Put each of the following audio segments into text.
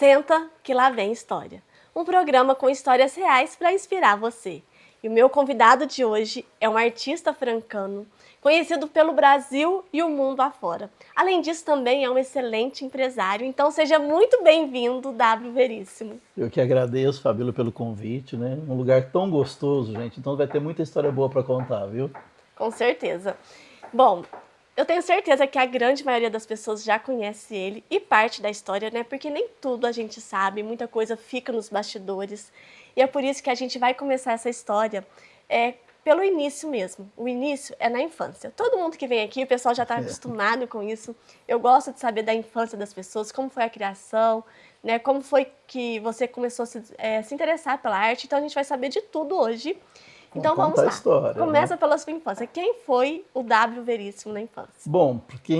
Senta que lá vem história. Um programa com histórias reais para inspirar você. E o meu convidado de hoje é um artista francano, conhecido pelo Brasil e o mundo afora. Além disso, também é um excelente empresário, então seja muito bem-vindo, W Veríssimo. Eu que agradeço, Fabíola, pelo convite, né? Um lugar tão gostoso, gente. Então vai ter muita história boa para contar, viu? Com certeza. Bom, eu tenho certeza que a grande maioria das pessoas já conhece ele e parte da história, né? Porque nem tudo a gente sabe, muita coisa fica nos bastidores. E é por isso que a gente vai começar essa história pelo início mesmo. O início é na infância. Todo mundo que vem aqui, o pessoal já está acostumado com isso. Eu gosto de saber da infância das pessoas, como foi a criação, né? Como foi que você começou a se interessar pela arte. Então a gente vai saber de tudo hoje. Então vamos lá. A história, Começa né? pela sua infância. Quem foi o W Veríssimo na infância? Bom, porque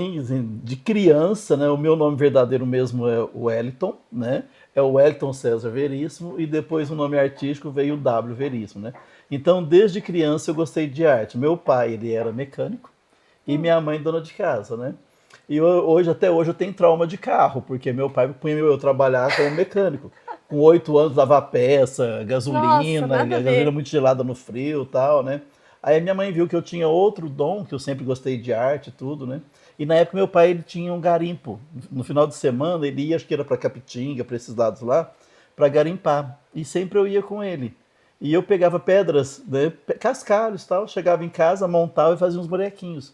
de criança, né? O meu nome verdadeiro mesmo é Wellington, né? É o Wellington César Veríssimo e depois o nome artístico veio o W Veríssimo, né? Então, desde criança eu gostei de arte. Meu pai, ele era mecânico e minha mãe dona de casa, né? E até hoje eu tenho trauma de carro, porque meu pai punha eu trabalhar como mecânico. Com 8 anos, lavar peça, Nossa, gasolina, nada a gasolina ver. muito gelada no frio e tal, né? Aí minha mãe viu que eu tinha outro dom, que eu sempre gostei de arte e tudo, né? E na época meu pai ele tinha um garimpo. No final de semana ele ia, acho que era para Capitinga, para esses lados lá, para garimpar. E sempre eu ia com ele. E eu pegava pedras, né, cascalhos e tal, chegava em casa, montava e fazia uns bonequinhos.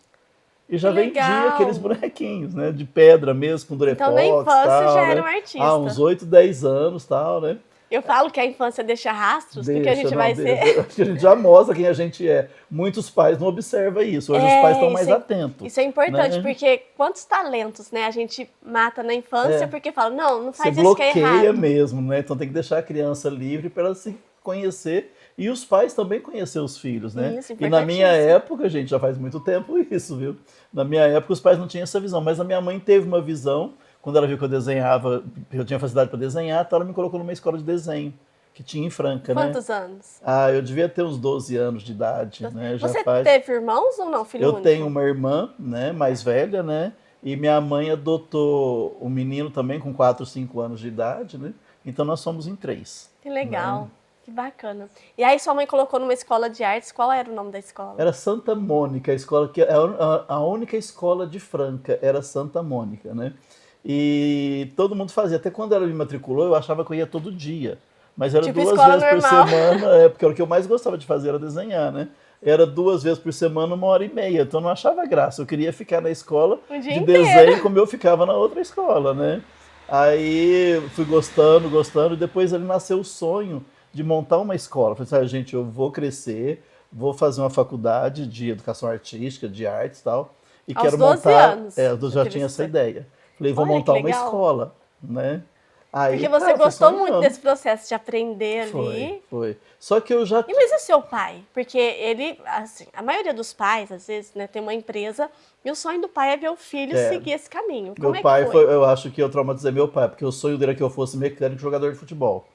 E Que já vendia aqueles legal! bonequinhos, né? De pedra mesmo, com Então na durepox infância já tal, era né? um Há uns artista. 8, 10 anos tal, né? Eu falo que a infância deixa rastros, porque a Deixa, gente não, vai ser. deixa. Acho que a gente já mostra quem a gente é. Muitos pais não observam isso. Hoje os pais estão mais atentos, Isso é importante, né? porque quantos talentos, né, a gente mata na infância porque fala, não, não Você faz isso que é bloqueia errado. mesmo, né? Então tem que deixar a criança livre para ela se conhecer e os pais também conhecer os filhos, né? Isso, E na minha importantíssimo. época, gente, já faz muito tempo isso, viu? Na minha época os pais não tinham essa visão, mas a minha mãe teve uma visão quando ela viu que eu desenhava, eu tinha facilidade para desenhar, então ela me colocou numa escola de desenho que tinha em Franca, né? Quantos anos? Ah, eu devia ter uns 12 anos de idade, né? Já Você faz. teve irmãos ou não, filho Eu tenho único? uma irmã, né, mais velha, né? E minha mãe adotou um menino também com 4, 5 anos de idade, né? Então nós somos em 3, Que né? legal, que bacana. E aí sua mãe colocou numa escola de artes, qual era o nome da escola? Era Santa Mônica, a escola que é a única escola de Franca era Santa Mônica, né? E todo mundo fazia. Até quando ela me matriculou, eu achava que eu ia todo dia. Mas era Tipo 2 escola vezes por normal. semana, porque era o que eu mais gostava de fazer, era desenhar, né? Era 2 vezes por semana, 1h30. Então eu não achava graça. Eu queria ficar na escola O dia de inteiro. desenho como eu ficava na outra escola, né? Aí fui gostando, gostando, e depois ele nasceu o sonho de montar uma escola. Falei assim, gente, eu vou crescer, vou fazer uma faculdade de educação artística, de artes e tal, e Aos quero 12 montar, anos. eu Já já teve tinha esse essa sonho. ideia. Falei, vou Olha que montar uma legal. escola, né? Aí Porque você tá, fui gostou muito sonhando. desse processo de aprender Foi, ali. foi. Só que eu já. E mas e o seu pai? Porque ele, assim, a maioria dos pais, às vezes, né, tem uma empresa e o sonho do pai é ver o filho É, seguir esse caminho. meu Como é que pai foi, foi? eu acho que eu traumatizei meu pai, porque o sonho dele é que eu fosse mecânico e jogador de futebol.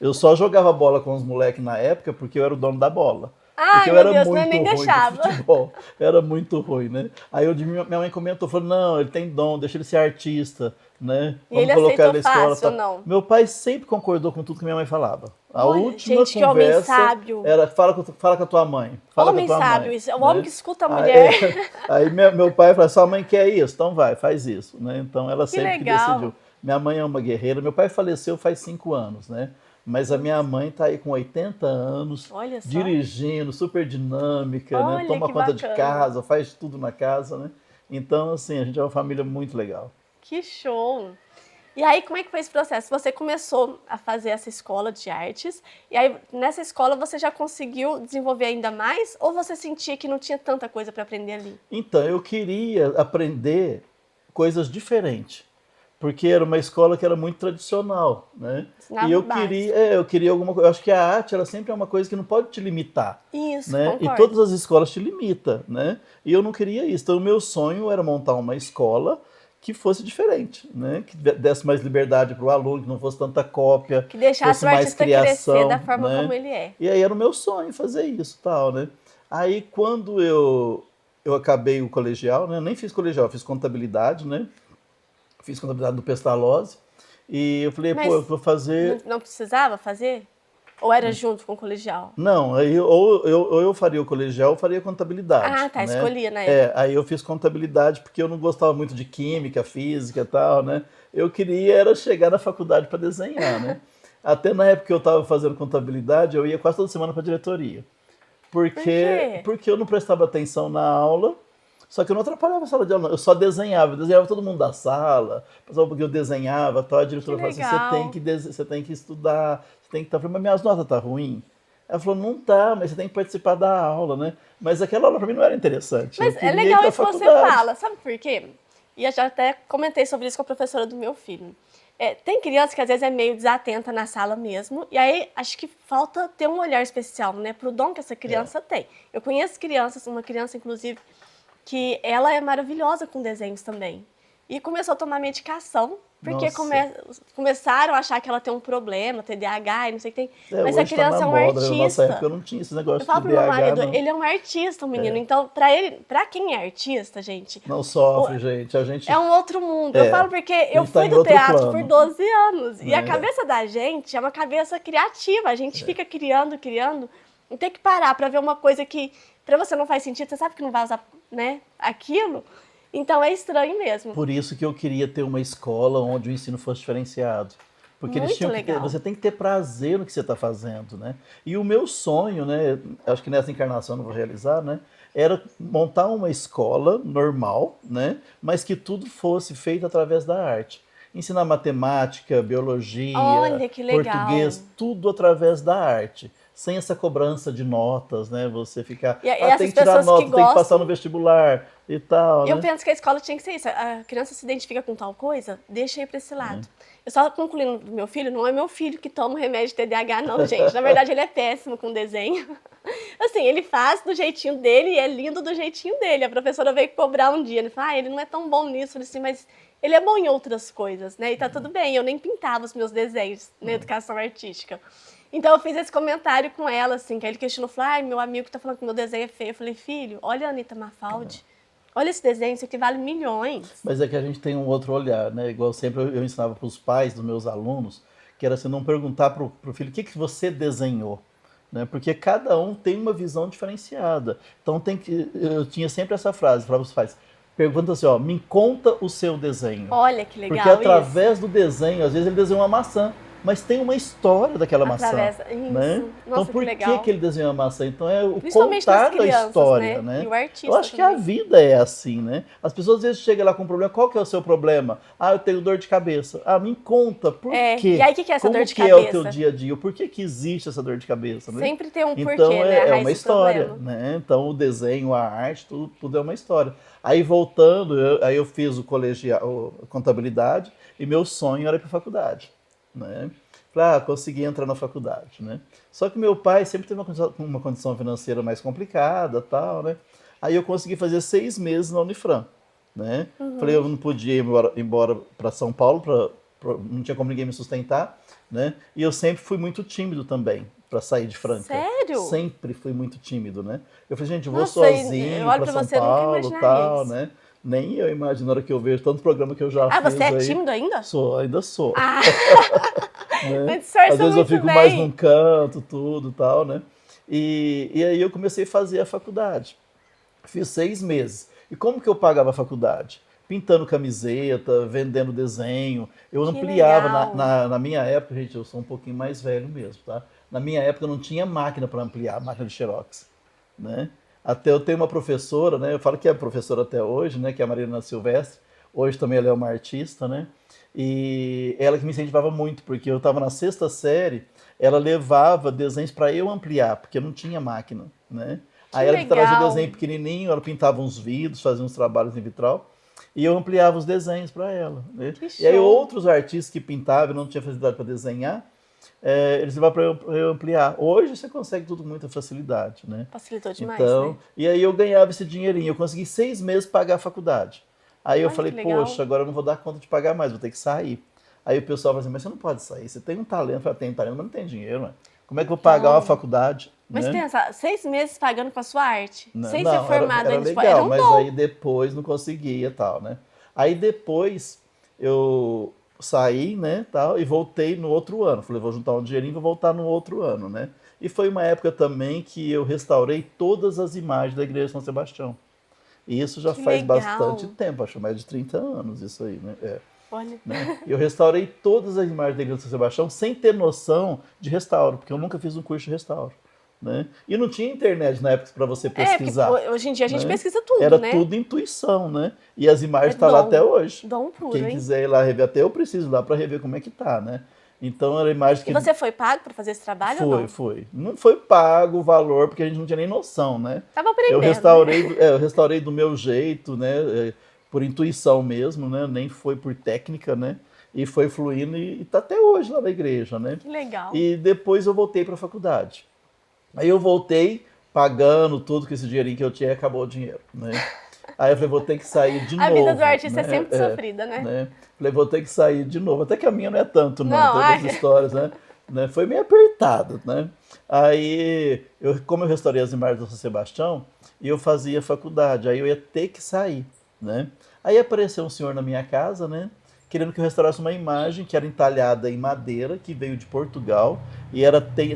Eu só jogava bola com os moleques na época porque eu era o dono da bola. Porque Ai, eu meu era Deus, não, muito nem ruim de deixava. futebol. Era muito ruim, né? Aí minha mãe comentou, falou, não, ele tem dom, deixa ele ser artista, né? E Vamos ele colocar aceitou ele na escola. fácil ou Tal. não? Meu pai sempre concordou com tudo que minha mãe falava. A Olha, última gente, que homem conversa sábio. era, fala com a tua mãe, fala com a Homem tua mãe, sábio, isso é o homem né? que escuta a Aí, mulher. aí meu pai falou, sua mãe quer isso? Então vai, faz isso, né? Então ela Que sempre que legal. decidiu. Minha mãe é uma guerreira, meu pai faleceu faz 5 anos, né? Mas a minha mãe tá aí com 80 anos, Olha só. dirigindo, super dinâmica, né? Olha Toma que conta de bacana. casa, faz tudo na casa, né? Então, assim, a gente é uma família muito legal. Que show. E aí, como é que foi esse processo? Você começou a fazer essa escola de artes, e aí nessa escola você já conseguiu desenvolver ainda mais, ou você sentia que não tinha tanta coisa para aprender ali? Então, eu queria aprender coisas diferentes, porque era uma escola que era muito tradicional, né? E Ensinava o básico. eu queria alguma coisa. Eu acho que a arte, ela sempre é uma coisa que não pode te limitar, Isso, né? E concordo. todas as escolas te limitam, né? E eu não queria isso. Então, o meu sonho era montar uma escola que fosse diferente, né? Que desse mais liberdade para o aluno, que não fosse tanta cópia, Que deixasse fosse o mais artista crescer da criação, forma como né? ele é. E aí era o meu sonho fazer isso, tal, né? Aí quando eu acabei o colegial, né? Eu nem fiz colegial, eu fiz contabilidade, né? Fiz contabilidade do Pestalozzi. E eu falei, pô, Mas eu vou fazer... não precisava fazer? Ou era junto com o colegial? Não, aí ou eu faria o colegial ou faria contabilidade, Ah, tá, né? escolhia na época. Aí eu fiz contabilidade porque eu não gostava muito de química, física e tal, né? Eu queria era chegar na faculdade para desenhar, né? Até na época que eu estava fazendo contabilidade, eu ia quase toda semana para a diretoria. Por Porque, quê? porque eu não prestava atenção na aula, só que eu não atrapalhava a sala de aula, não. Eu só desenhava todo mundo da sala, pessoal, porque eu desenhava, tal, a Que diretora falava assim, legal. você tem que estudar, você tem que estar... Eu falei, mas minhas notas tá ruim? Ela falou, não tá, mas você tem que participar da aula, né? Mas aquela aula para mim não era interessante, eu Mas é queria ir legal para a isso que você faculdade. fala, sabe por quê? E eu já até comentei sobre isso com a professora do meu filho. Tem criança que às vezes é meio desatenta na sala mesmo, e aí acho que falta ter um olhar especial, né, pro dom que essa É, criança tem. Eu conheço crianças, uma criança inclusive, que ela é maravilhosa com desenhos também. E começou a tomar medicação, porque nossa. começaram a achar que ela tem um problema, TDAH e não sei o que tem. Mas a Hoje tá na criança é um moda, né? Na nossa época artista. eu não tinha esse Eu negócio de falo pro meu TDAH, marido, não. ele é um artista, o menino. É, Então, pra ele, para quem é artista, gente, não o- sofre, gente. A gente, é um outro mundo. Eu é, falo porque a eu gente tá fui em do outro teatro por plano, 12 anos. E a né? cabeça da gente é uma cabeça criativa. A gente fica criando, criando. E tem que parar pra ver uma coisa que pra você não faz sentido. Você sabe que não vai usar, né, aquilo. Então é estranho mesmo. Por isso que eu queria ter uma escola onde o ensino fosse diferenciado. Porque eles Muito tinham que ter, legal. você tem que ter prazer no que você está fazendo, né? E o meu sonho, né, acho que nessa encarnação eu não vou realizar, né, era montar uma escola normal, né, mas que tudo fosse feito através da arte. Ensinar matemática, biologia, Olha que legal. português, tudo através da arte. Sem essa cobrança de notas, né? Você ficar, E tem essas que tirar pessoas que nota, tem que passar no gostam. vestibular e tal, Eu né? penso que a escola tinha que ser isso. A criança se identifica com tal coisa, deixa ir para esse lado. Eu só concluindo do meu filho, não é meu filho que toma o remédio de TDAH, não, gente. Na verdade, ele é péssimo com desenho. Assim, ele faz do jeitinho dele e é lindo do jeitinho dele. A professora veio cobrar um dia, ele falou, ele não é tão bom nisso, eu disse, mas ele é bom em outras coisas, né? E tá tudo bem, eu nem pintava os meus desenhos na educação artística. Então eu fiz esse comentário com ela, assim, que aí ele questionou, falou, ai, meu amigo tá falando que meu desenho é feio. Eu falei, filho, olha a Anitta Mafaldi. Olha esse desenho, isso aqui vale milhões. Mas é que a gente tem um outro olhar, né? Igual sempre eu ensinava para os pais dos meus alunos, que era assim, não perguntar para o filho o que você desenhou, né? Porque cada um tem uma visão diferenciada. Então eu tinha sempre essa frase para os pais, pergunta assim, ó, me conta o seu desenho. Olha que Porque legal isso. através do desenho, às vezes ele desenhou uma maçã, mas tem uma história daquela maçã, Através. né? Isso. Então Nossa, que por que legal. que ele desenhou a maçã? Então é o Principalmente nas contar da crianças, história, né? né? E o Eu artista acho que a também. vida é assim, né? As pessoas às vezes chegam lá com um problema. Qual que é o seu problema? Ah, eu tenho dor de cabeça. Ah, me conta, por E quê? aí, o que é essa dor Como de que é o teu cabeça? dia a dia? Por que que existe essa dor de cabeça, né? Sempre tem um Então porquê, né? A é raiz uma do história, problema. né? Então o desenho, a arte, tudo é uma história. Aí voltando, aí eu fiz o colegial, contabilidade, e meu sonho era ir para a faculdade, né? Falei, consegui entrar na faculdade, né? Só que meu pai sempre teve uma condição financeira mais complicada, tal, né? Aí eu consegui fazer 6 meses na Unifran, né? Falei, eu não podia ir embora para São Paulo, não tinha como ninguém me sustentar, né? E eu sempre fui muito tímido também para sair de Franca. Sério? Sempre fui muito tímido, né? Eu falei, gente, eu vou Nossa, eu sozinho olho para pra São você e nunca Paulo, imaginaria tal, isso. né? Nem eu imagino na hora que eu vejo tanto programa que eu já Ah, você fiz é aí. tímido ainda? Ainda sou, Ah, né? mas Às disfarça vezes eu muito fico mais num bem. canto, tudo tal, né? E aí eu comecei a fazer a faculdade. Fiz 6 meses. E como que eu pagava a faculdade? Pintando camiseta, vendendo desenho. Eu Que ampliava. legal. Na minha época, gente, eu sou um pouquinho mais velho mesmo, tá? Na minha época não tinha máquina para ampliar, máquina de Xerox, né? Até eu tenho uma professora, né? Eu falo que é professora até hoje, né? Que é a Marina Silvestre. Hoje também ela é uma artista, né? E ela que me incentivava muito, porque eu estava na sexta série, ela levava desenhos para eu ampliar, porque não tinha máquina, né? Que Aí ela que trazia o legal. desenho pequenininho, ela pintava uns vidros, fazia uns trabalhos em vitral, e eu ampliava os desenhos para ela, né? Que E aí show. outros artistas que pintavam e não tinham facilidade para desenhar, eles levavam para eu ampliar. Hoje você consegue tudo com muita facilidade, né? Facilitou demais, Então, né? e aí eu ganhava esse dinheirinho. Eu consegui 6 meses pagar a faculdade. Aí eu Olha falei, que legal. poxa, agora eu não vou dar conta de pagar mais, vou ter que sair. Aí o pessoal falou assim, mas você não pode sair, você tem um talento. Eu falei, tem talento, mas não tem dinheiro, né? Como é que eu vou pagar uma Então, faculdade, mas né? pensa, 6 meses pagando com a sua arte, sem ser Não, formado era ainda, tipo, era legal, um mas dom. aí depois não conseguia e tal, né? Aí depois eu saí, né, tal, e voltei no outro ano. Falei, vou juntar um dinheirinho e vou voltar no outro ano, né? E foi uma época também que eu restaurei todas as imagens da igreja de São Sebastião. E isso já Que faz bastante legal. tempo, acho mais de 30 anos isso aí, né? Olha. Né? Eu restaurei todas as imagens da igreja de São Sebastião sem ter noção de restauro, porque eu nunca fiz um curso de restauro. Né? E não tinha internet na época para você Porque pesquisar. hoje em dia a gente Né? pesquisa tudo, Era né? tudo intuição, né? E as É imagens estão lá até dom. hoje. Dom puro, Quem hein? quiser ir lá rever, até eu preciso ir lá para rever como é que tá, né? Então era imagem E que você foi pago para fazer esse trabalho ou não? foi. Não foi pago o valor, porque a gente não tinha nem noção, né? Tava Eu aprendendo, restaurei, né? eu restaurei do meu jeito, né? Por intuição mesmo, né? Nem foi por técnica, né? E foi fluindo e tá até hoje lá na igreja, né? Que legal. E depois eu voltei para a faculdade. Aí eu voltei pagando tudo com esse dinheirinho que eu tinha e acabou o dinheiro, né? Aí eu falei, vou ter que sair de A vida do novo, artista é né? sempre sofrida, né? Né? Falei, vou ter que sair de novo. Até que a minha não é tanto, não. Não, Tem ai. outras histórias, né? Foi meio apertado, né? Aí, como eu restaurei as imagens do São Sebastião, e eu fazia faculdade, aí eu ia ter que sair, né? Aí apareceu um senhor na minha casa, né? Querendo que eu restaurasse uma imagem que era entalhada em madeira, que veio de Portugal, e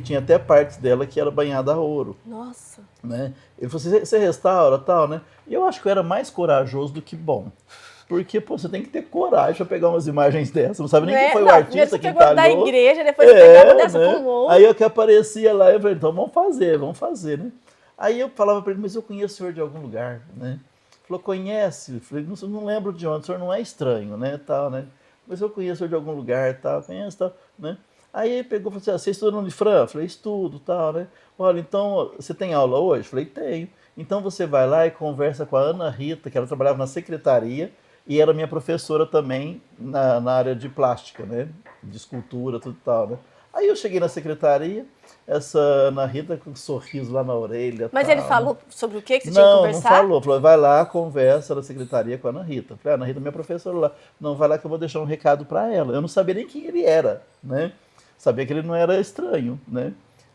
tinha até partes dela que era banhada a ouro, Nossa. né? Ele falou assim, você restaura tal, né? E eu acho que eu era mais corajoso do que bom. Porque, pô, você tem que ter coragem pra pegar umas imagens dessas. Não sabe nem quem Né? foi o Não, primeiro artista você que pegou da entalhou. igreja, depois você pegava dessa Né? com ouro. Aí eu que aparecia lá, eu falei, então vamos fazer, né? Aí eu falava pra ele, mas eu conheço o senhor de algum lugar, né? Ele falou, conhece? Eu falei, não lembro de onde, o senhor não é estranho, né? Tal, né? Mas eu conheço o senhor de algum lugar, tal, conheço, tal, né? Aí ele pegou e falou assim, você estuda no Unifran? Eu falei, estudo, tal, né? Olha, então, você tem aula hoje? Eu falei, tenho. Então você vai lá e conversa com a Ana Rita, que ela trabalhava na secretaria, e era minha professora também na área de plástica, né? De escultura, tudo e tal, né? Aí eu cheguei na secretaria, essa Ana Rita com um sorriso lá na orelha, Mas ele tal, né? falou sobre o que você tinha que Não conversar? falou. Falou, vai lá, conversa na secretaria com a Ana Rita. Falei, Ana Rita é minha professora lá. Não, vai lá que eu vou deixar um recado para ela. Eu não sabia nem quem ele era, né? Sabia que ele não era estranho, né?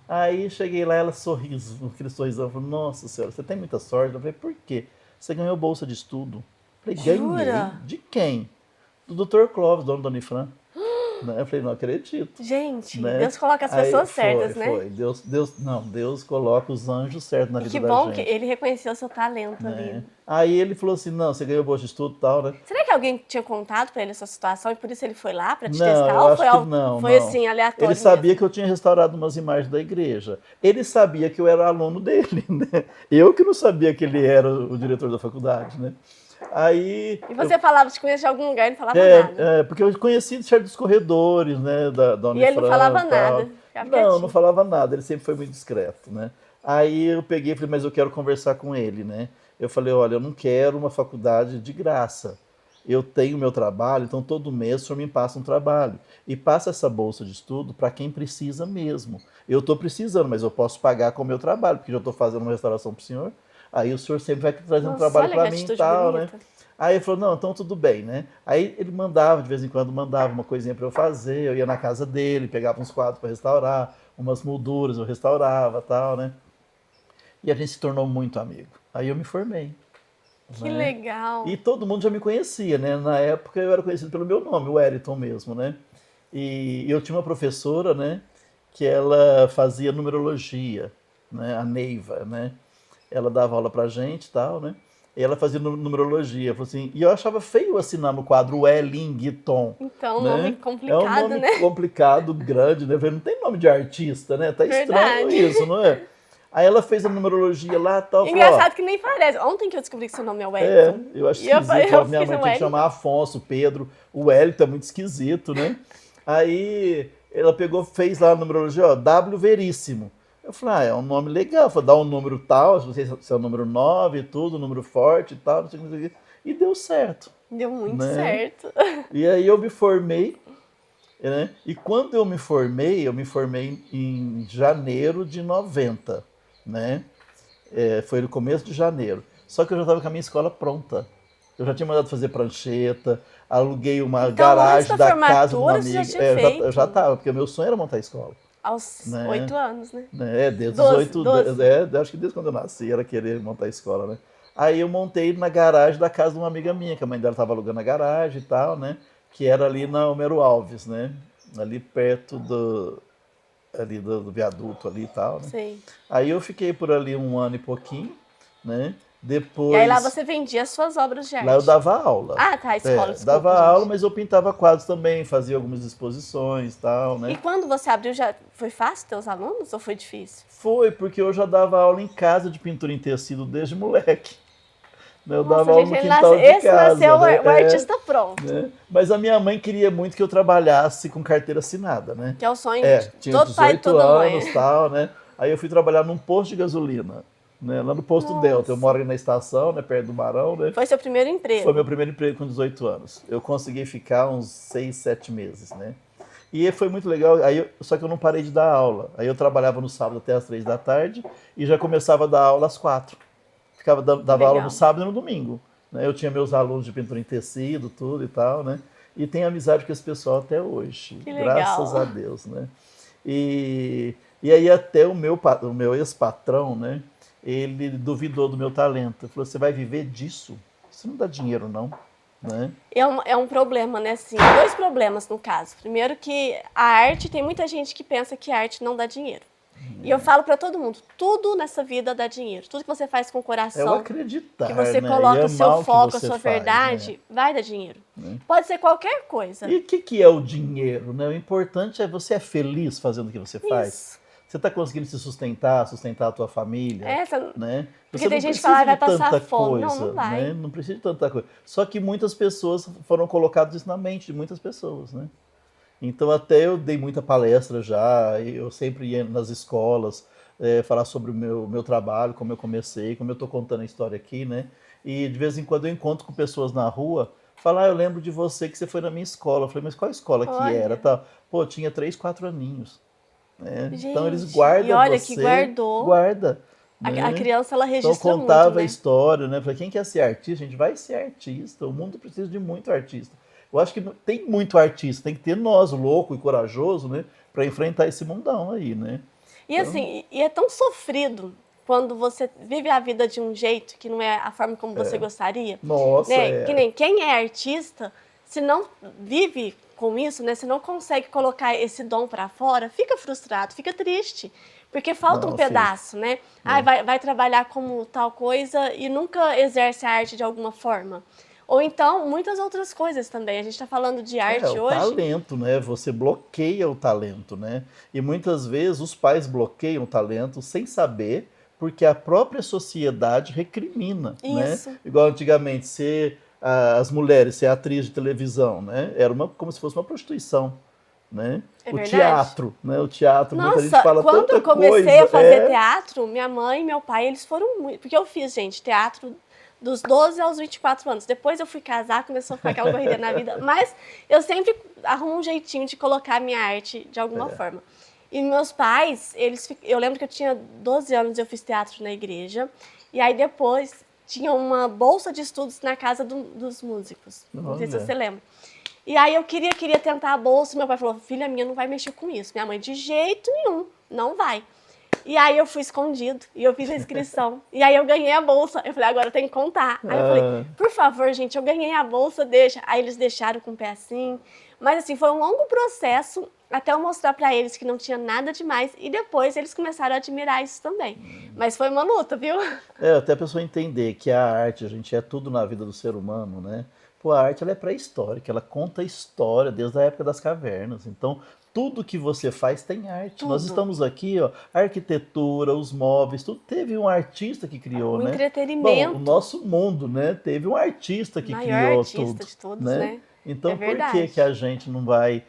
Aí cheguei lá, ela sorriso, aquele sorrisão, falou, nossa senhora, você tem muita sorte. Eu falei, por quê? Você ganhou bolsa de estudo. Eu falei, ganhei? Jura? De quem? Do Dr. Clóvis, dono da Unifran. Né? Eu falei, não acredito. Gente, Né? Deus coloca as Aí pessoas certas, né? foi. Deus coloca os anjos certos na E vida que da bom que gente. ele reconheceu o seu talento Né? ali. Aí ele falou assim, não, você ganhou bolsa de estudo e tal, né? Será que alguém tinha contado pra ele essa situação e por isso ele foi lá pra te Não, testar? eu Ou acho foi, que não, foi não. assim, Ele aleatório sabia mesmo? que eu tinha restaurado umas imagens da igreja. Ele sabia que eu era aluno dele, né? Eu que não sabia que ele era o diretor da faculdade, né? Aí, E você falava, te conheço de algum lugar, ele não falava nada. porque eu conheci de certos corredores, né, da E ele não Unifran falava e nada, tal. ficava Não quietinho. falava nada, ele sempre foi muito discreto, né? Aí eu peguei e falei, mas eu quero conversar com ele, né? Eu falei, olha, eu não quero uma faculdade de graça. Eu tenho meu trabalho, então todo mês o senhor me passa um trabalho. E passa essa bolsa de estudo para quem precisa mesmo. Eu estou precisando, mas eu posso pagar com o meu trabalho, porque já estou fazendo uma restauração para o senhor. Aí o senhor sempre vai trazendo Nossa, trabalho olha que para mim e atitude tal, né? bonita. Aí ele falou, não, então tudo bem, né? Aí ele mandava, de vez em quando, mandava uma coisinha para eu fazer, eu ia na casa dele, pegava uns quadros para restaurar, umas molduras eu restaurava tal, né? E a gente se tornou muito amigo. Aí eu me formei, Que né? legal. E todo mundo já me conhecia, né? Na época eu era conhecido pelo meu nome, o Wellington mesmo, né? E eu tinha uma professora, né? Que ela fazia numerologia, né? A Neiva, né? Ela dava aula pra gente e tal, né? E ela fazia numerologia, falou assim, e eu achava feio assinar no quadro Wellington, Então, nome né? É um complicado, nome né? complicado, grande, né? Eu falei, não tem nome de artista, né? Tá estranho Verdade. isso, não é? Aí ela fez a numerologia lá e tal, falou, ó, Engraçado que nem parece. Ontem que eu descobri que seu nome é Wellington. eu acho E eu, esquisito, eu minha fiquei mãe no tinha que chamar Wellington. Afonso, Pedro, o Wellington é muito esquisito, né? Aí ela pegou, fez lá a numerologia, ó, W Veríssimo. Eu falei, é um nome legal, vou dar um número tal, não sei se é o número 9 e tudo, um número forte e tal, não sei o que. E deu certo, Deu muito né? certo. E aí eu me formei, né? E quando eu me formei em janeiro de 90, né? Foi no começo de janeiro. Só que eu já estava com a minha escola pronta. Eu já tinha mandado fazer prancheta, aluguei uma Então, antes garagem da da casa de uma formatura, você já amiga. tinha Eu já feito. estava, porque o meu sonho era montar a escola, Aos né? 8 anos, né? Desde os 12, 8, 12. acho que desde quando eu nasci era querer montar a escola, né? Aí eu montei na garagem da casa de uma amiga minha, que a mãe dela estava alugando a garagem e tal, né? que era ali na Homero Alves, né? Ali perto do viaduto ali e tal, né? Sim. Aí eu fiquei por ali um ano e pouquinho, né? E aí lá Depois, você vendia as suas obras de lá eu arte. dava aula. Ah, tá, escola, Dava desculpa, aula, gente. mas eu pintava quadros também, fazia algumas exposições e tal, E né? quando você abriu, já foi fácil ter os alunos ou foi difícil? Foi porque eu já dava aula em casa de pintura em tecido desde moleque. Né? Eu dava Nossa, aula gente, no quintal de esse nasceu casa, né? o artista pronto. Né? Mas a minha mãe queria muito que eu trabalhasse com carteira assinada, né? Que é o sonho de Tinha todo pai e 18 toda mãe. anos e tal, né? Aí eu fui trabalhar num posto de gasolina, né? Lá no posto Delta. Eu Nossa. moro ali na estação, né? Perto do Barão, né? Foi seu primeiro Foi meu emprego. primeiro emprego com 18 anos. Eu consegui ficar uns 6, 7 meses, né? E foi muito legal, só que eu não parei de dar aula. Aí eu trabalhava no sábado até as 3 da tarde e já começava a dar aula às 4. Que Dava aula no legal. sábado e no domingo. Né? Eu tinha meus alunos de pintura em tecido, tudo e tal, né? E tenho amizade com esse pessoal até hoje, Que graças a legal. Deus, né? E aí até o meu ex-patrão, né? Ele duvidou do meu talento. Ele falou, você vai viver disso? Isso não dá dinheiro, não. Né? É um problema, né? Assim, dois problemas no caso. Primeiro que a arte, tem muita gente que pensa que a arte não dá dinheiro. E eu falo pra todo mundo, tudo nessa vida dá dinheiro. Tudo que você faz com o É o coração, acreditar, que você né? E coloca o seu amar o que foco, a você sua faz, verdade, vai dar dinheiro. né? Pode ser qualquer coisa. E o que é o dinheiro, né? O importante é você é feliz fazendo o que você faz. Isso. Você está conseguindo se sustentar a tua família, né? Porque Você tem não gente que precisa fala, vai de passar tanta fome. Não, coisa, não vai. né? Não precisa de tanta coisa. Só que muitas pessoas foram colocadas isso na mente de muitas pessoas, né? Então até eu dei muita palestra já, eu sempre ia nas escolas falar sobre o meu trabalho, como eu comecei, como eu estou contando a história aqui, né? E de vez em quando eu encontro com pessoas na rua, falar, eu lembro de você que você foi na minha escola. Eu falei, mas qual escola que era? Olha, Tá. Pô, tinha 3, 4 aninhos. Né? Então eles gente, e guardam olha que você, guardou. guarda. A Né? criança, ela Então registra muito, contava a né? história, né? Falei, quem quer ser artista? A gente vai ser artista. O mundo precisa de muito artista. Eu acho que tem muito artista, tem que ter nós, louco e corajoso, né? Para enfrentar esse mundão aí, né? E Então, assim, e é tão sofrido quando você vive a vida de um jeito que não é a forma como você gostaria, nossa, né? Que nem quem é artista, se não vive com isso, né? Se não consegue colocar esse dom para fora, fica frustrado, fica triste, porque falta um não, fica. pedaço, né? Ah, vai trabalhar como tal coisa e nunca exerce a arte de alguma forma. Ou então, muitas outras coisas também. A gente está falando de arte O hoje. talento, né? Você bloqueia o talento, né? E muitas vezes os pais bloqueiam o talento sem saber, porque a própria sociedade recrimina, né? Isso. Igual antigamente, as mulheres ser atriz de televisão, né? Era como se fosse uma prostituição, né? É O verdade? teatro, né? O teatro, muita gente Nossa, fala quando eu tanta comecei coisa. a fazer teatro, minha mãe e meu pai, eles foram muito... Porque eu fiz, gente, teatro dos 12 aos 24 anos. Depois eu fui casar, começou a ficar aquela correria na vida. Mas eu sempre arrumo um jeitinho de colocar a minha arte de alguma forma. E meus pais, eu lembro que eu tinha 12 anos e eu fiz teatro na igreja. E aí depois tinha uma bolsa de estudos na casa dos músicos. Não sei se Olha. você lembra. E aí eu queria tentar a bolsa, e meu pai falou, filha minha, não vai mexer com isso. Minha mãe, de jeito nenhum, não vai. E aí eu fui escondido, e eu fiz a inscrição. E aí eu ganhei a bolsa. Eu falei, agora eu tenho que contar. Aí eu falei, por favor, gente, eu ganhei a bolsa, deixa. Aí eles deixaram com o pé assim. Mas assim, foi um longo processo até eu mostrar pra eles que não tinha nada demais. E depois eles começaram a admirar isso também. Mas foi uma luta, viu? Até a pessoa entender que a arte, a gente, é tudo na vida do ser humano, né? Pô, a arte ela é pré-histórica, ela conta a história desde a época das cavernas. Então, tudo que você faz tem arte. Nós Tudo. estamos aqui, ó, a arquitetura, os móveis, tudo teve um artista que criou, O né? entretenimento. Bom, o nosso mundo, né? Teve um artista que Maior criou artista tudo, de todos, né? Então, É por que verdade. que a gente não vai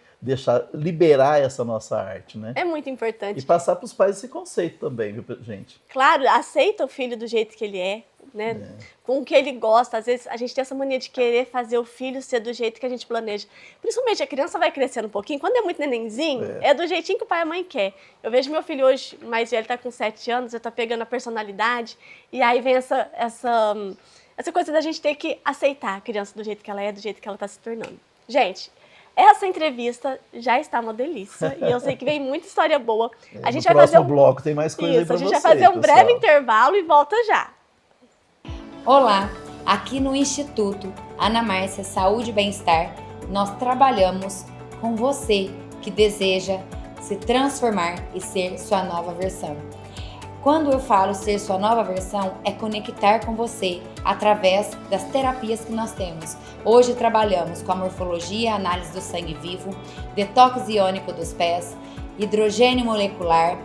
liberar essa nossa arte, né? É muito E importante. passar para os pais esse conceito também, viu, gente? Claro, aceita o filho do jeito que ele é, né? Com o que ele gosta. Às vezes a gente tem essa mania de querer fazer o filho ser do jeito que a gente planeja. Principalmente a criança vai crescendo um pouquinho. Quando é muito nenenzinho, é do jeitinho que o pai e a mãe quer. Eu vejo meu filho hoje, mais velho, tá com 7 anos, já tá pegando a personalidade. E aí vem essa coisa da gente ter que aceitar a criança do jeito que ela é, do jeito que ela tá se tornando. Gente, essa entrevista já está uma delícia e eu sei que vem muita história boa. A gente No vai fazer próximo bloco tem mais coisa aí Isso, para a gente você, vai fazer um breve pessoal. intervalo e volta já. Olá, aqui no Instituto Ana Márcia Saúde e Bem-Estar, nós trabalhamos com você que deseja se transformar e ser sua nova versão. Quando eu falo ser sua nova versão, é conectar com você através das terapias que nós temos. Hoje trabalhamos com a morfologia, análise do sangue vivo, detox iônico dos pés, hidrogênio molecular,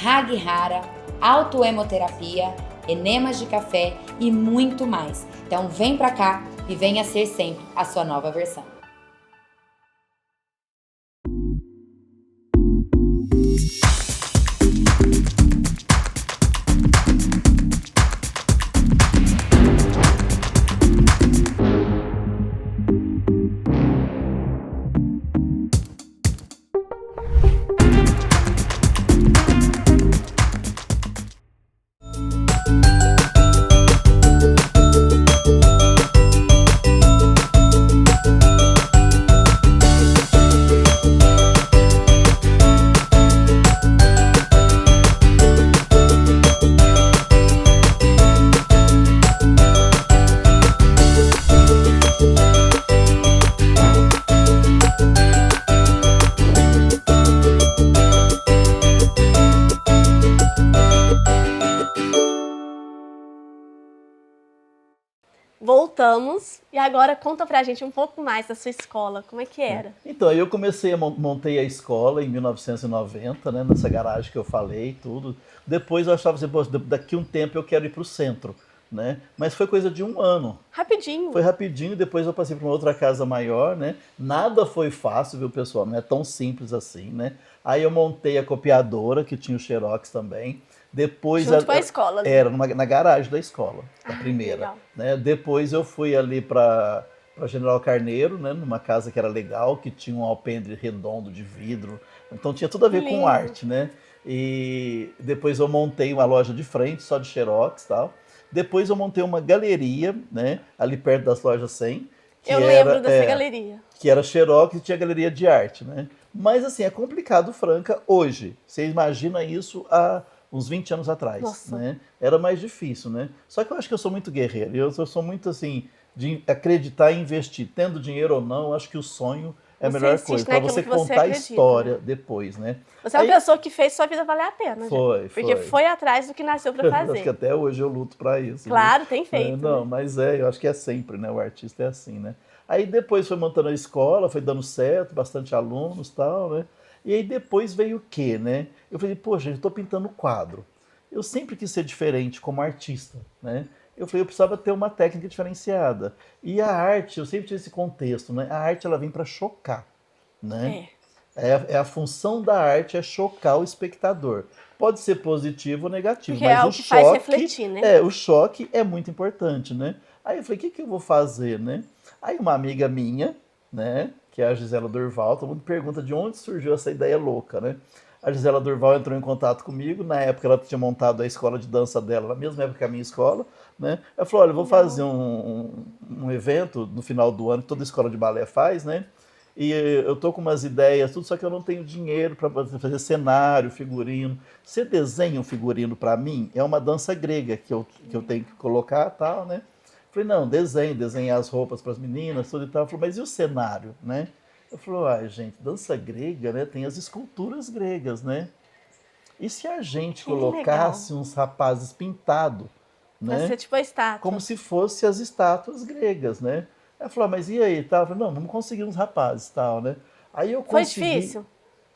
Hara, autoemoterapia, enemas de café e muito mais. Então vem pra cá e venha ser sempre a sua nova versão. Voltamos e agora conta pra gente um pouco mais da sua escola, como é que era? Então, aí eu montei a escola em 1990, né, nessa garagem que eu falei, tudo. Depois eu achava assim, pô, daqui a um tempo eu quero ir para o centro, né? Mas foi coisa de um ano. Rapidinho. Foi rapidinho, depois eu passei para uma outra casa maior, né? Nada foi fácil, viu, pessoal? Não é tão simples assim, né? Aí eu montei a copiadora, que tinha o Xerox também. Depois junto com a escola. Né? Era na garagem da escola, a primeira. Legal. Né? Depois eu fui ali para General Carneiro, né? Numa casa que era legal, que tinha um alpendre redondo de vidro. Então tinha tudo a ver com arte, né? E depois eu montei uma loja de frente, só de Xerox e tal. Depois eu montei uma galeria, né? Ali perto das lojas 100. Eu lembro dessa galeria. Que era Xerox e tinha galeria de arte, né? Mas assim, é complicado, Franca, hoje. Você imagina isso há uns 20 anos atrás, Nossa. Né? Era mais difícil, né? Só que eu acho que eu sou muito guerreiro, eu sou muito assim, de acreditar e investir. Tendo dinheiro ou não, eu acho que o sonho é a melhor coisa, para você contar a história depois, né? Você é uma pessoa que fez sua vida valer a pena. Porque foi atrás do que nasceu para fazer. Acho que até hoje eu luto para isso. Claro, tem feito. Não, né? Mas eu acho que é sempre, né? O artista é assim, né? Aí depois foi montando a escola, foi dando certo, bastante alunos e tal, né? E aí depois veio o quê, né? Eu falei, poxa, eu estou pintando quadro. Eu sempre quis ser diferente como artista, né? Eu falei, eu precisava ter uma técnica diferenciada. E a arte, eu sempre tive esse contexto, né? A arte, ela vem para chocar, né? É a função da arte é chocar o espectador. Pode ser positivo ou negativo, porque mas é o que faz refletir, né? O choque é muito importante, né? Aí eu falei, o que eu vou fazer, né? Aí uma amiga minha, né, que é a Gisela Durval, todo mundo pergunta de onde surgiu essa ideia louca, né? A Gisela Durval entrou em contato comigo, na época ela tinha montado a escola de dança dela, na mesma época que a minha escola, né? Ela falou, olha, eu vou fazer um evento no final do ano, que toda escola de balé faz, né? E eu tô com umas ideias, tudo, só que eu não tenho dinheiro para fazer cenário, figurino. Você desenha um figurino para mim? É uma dança grega que eu tenho que colocar, tal, né? Falei, não, desenhar as roupas para as meninas, tudo e tal. Falei, mas e o cenário, né? Eu falei, ai, gente, dança grega, né? Tem as esculturas gregas, né? E se a gente colocasse uns rapazes pintados, né? Pra ser tipo a estátua. Como se fossem as estátuas gregas, né? Ela falou, mas e aí? Tal? Eu falei, não, vamos conseguir uns rapazes, tal, né? Aí eu consegui... Foi difícil?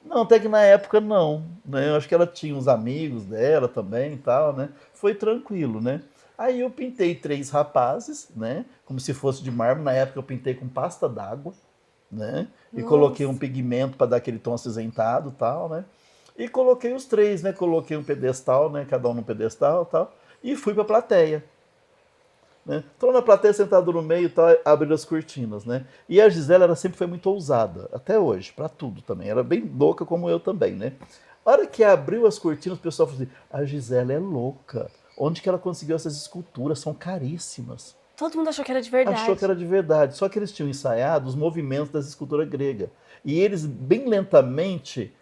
Não, até que na época não, né? Eu acho que ela tinha uns amigos dela também e tal, né? Foi tranquilo, né? Aí eu pintei 3 rapazes, né? Como se fosse de mármore. Na época eu pintei com pasta d'água, né? E coloquei um pigmento para dar aquele tom acinzentado e tal, né? E coloquei os 3, né? Coloquei um pedestal, né? Cada um num pedestal e tal. E fui para a plateia. Né? Então na plateia sentado no meio e tal, abrindo as cortinas, né? E a Gisela, ela sempre foi muito ousada, até hoje, para tudo também. Era bem louca como eu também, né? A hora que abriu as cortinas, o pessoal falou assim, a Gisela é louca. Onde que ela conseguiu essas esculturas? São caríssimas. Todo mundo achou que era de verdade. Achou que era de verdade. Só que eles tinham ensaiado os movimentos das esculturas gregas. E eles, bem lentamente,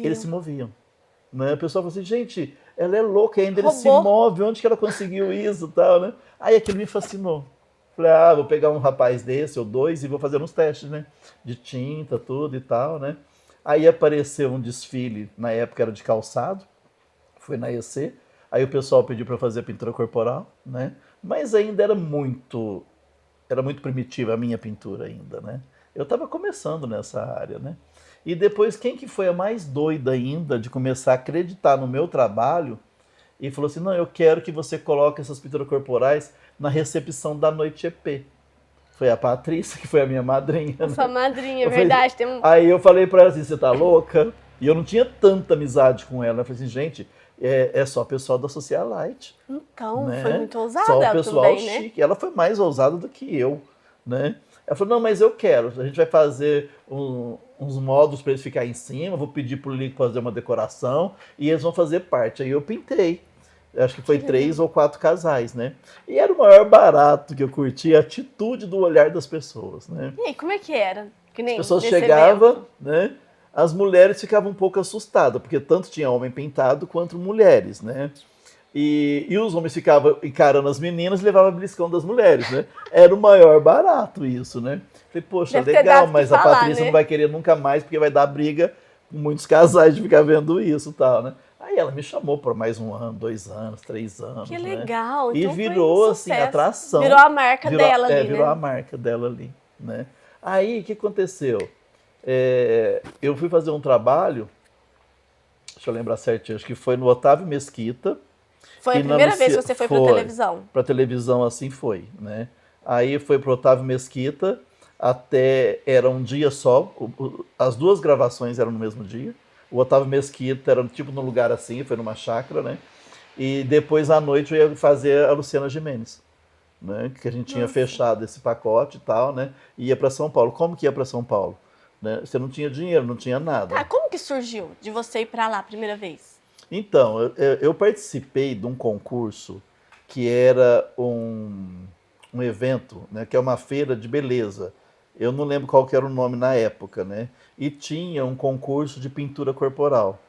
eles se moviam. Né? O pessoal falou assim, gente, ela é louca, ainda ele se move, onde que ela conseguiu isso e tal, né? Aí aquilo me fascinou. Falei, vou pegar um rapaz desse ou dois e vou fazer uns testes, né? De tinta, tudo e tal, né? Aí apareceu um desfile, na época era de calçado, foi na EC. Aí o pessoal pediu para fazer a pintura corporal, né? Mas ainda era muito primitiva a minha pintura ainda, né? Eu estava começando nessa área, né? E depois, quem que foi a mais doida ainda de começar a acreditar no meu trabalho e falou assim, não, eu quero que você coloque essas pinturas corporais na recepção da Noite EP. Foi a Patrícia, que foi a minha madrinha. A né? sua madrinha, é Eu falei- verdade. Aí eu falei pra ela assim, você tá louca? E eu não tinha tanta amizade com ela. Eu falei assim, gente, é só pessoal da Socialite. Então, Né? foi muito ousada Só o pessoal também, né? chique. Ela foi mais ousada do que eu, né? Ela falou, não, mas eu quero. A gente vai fazer uns módulos para eles ficarem em cima. Vou pedir pro Lico fazer uma decoração e eles vão fazer parte. Aí eu pintei. Acho que foi Que 3 ou 4 casais, né? E era o maior barato que eu curti, a atitude do olhar das pessoas, né? E aí, como é que era? Que nem As pessoas nesse chegavam, evento. né? As mulheres ficavam um pouco assustadas, porque tanto tinha homem pintado quanto mulheres, né? E os homens ficavam encarando as meninas e levavam a beliscão das mulheres, né? Era o maior barato isso, né? Falei, poxa, Deve ter legal, dado o que mas a falar, Patrícia né? não vai querer nunca mais, porque vai dar briga com muitos casais de ficar vendo isso e tal, né? Aí ela me chamou por mais 1 ano, 2 anos, 3 anos, Que né? legal. E Então foi virou, um assim, sucesso. atração. Virou a marca dela ali, virou né? a marca dela ali, né? Aí, o que aconteceu? Eu fui fazer um trabalho, deixa eu lembrar certinho, acho que foi no Otávio Mesquita. Foi a E na primeira vez que Lucia- você foi pra foi. televisão. Pra televisão assim foi, né? Aí foi pro Otávio Mesquita, até era um dia só, as 2 gravações eram no mesmo dia. O Otávio Mesquita era tipo num lugar assim, foi numa chácara, né? E depois à noite eu ia fazer a Luciana Gimenez, né? Que a gente tinha Nossa. fechado esse pacote e tal, né? E ia para São Paulo. Como que ia para São Paulo? Né? Você não tinha dinheiro, não tinha nada. Tá, como que surgiu de você ir pra lá a primeira vez? Então, eu participei de um concurso que era um evento, né, que é uma feira de beleza. Eu não lembro qual que era o nome na época, né? E tinha um concurso de pintura corporal.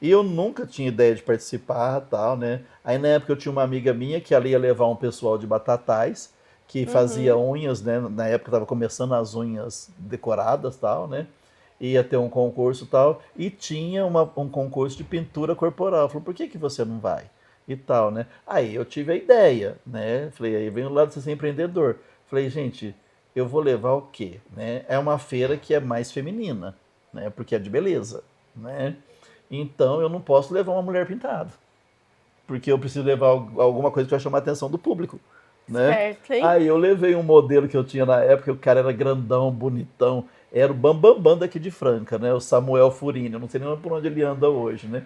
E eu nunca tinha ideia de participar, tal, né? Aí na época eu tinha uma amiga minha que ela ia levar um pessoal de Batatais, que fazia unhas, né? Na época estava começando as unhas decoradas, tal, né? Ia ter um concurso tal, e tinha um concurso de pintura corporal. Falou, por que você não vai? E tal, né? Aí eu tive a ideia, né? Falei, aí vem o lado de ser empreendedor. Falei, gente, eu vou levar o quê? Né? É uma feira que é mais feminina, né? Porque é de beleza, né? Então eu não posso levar uma mulher pintada, porque eu preciso levar alguma coisa que vai chamar a atenção do público, né? Certo, hein? Aí eu levei um modelo que eu tinha na época, o cara era grandão, bonitão, era o Bambambam daqui de Franca, né? O Samuel Furini, eu não sei nem por onde ele anda hoje, né?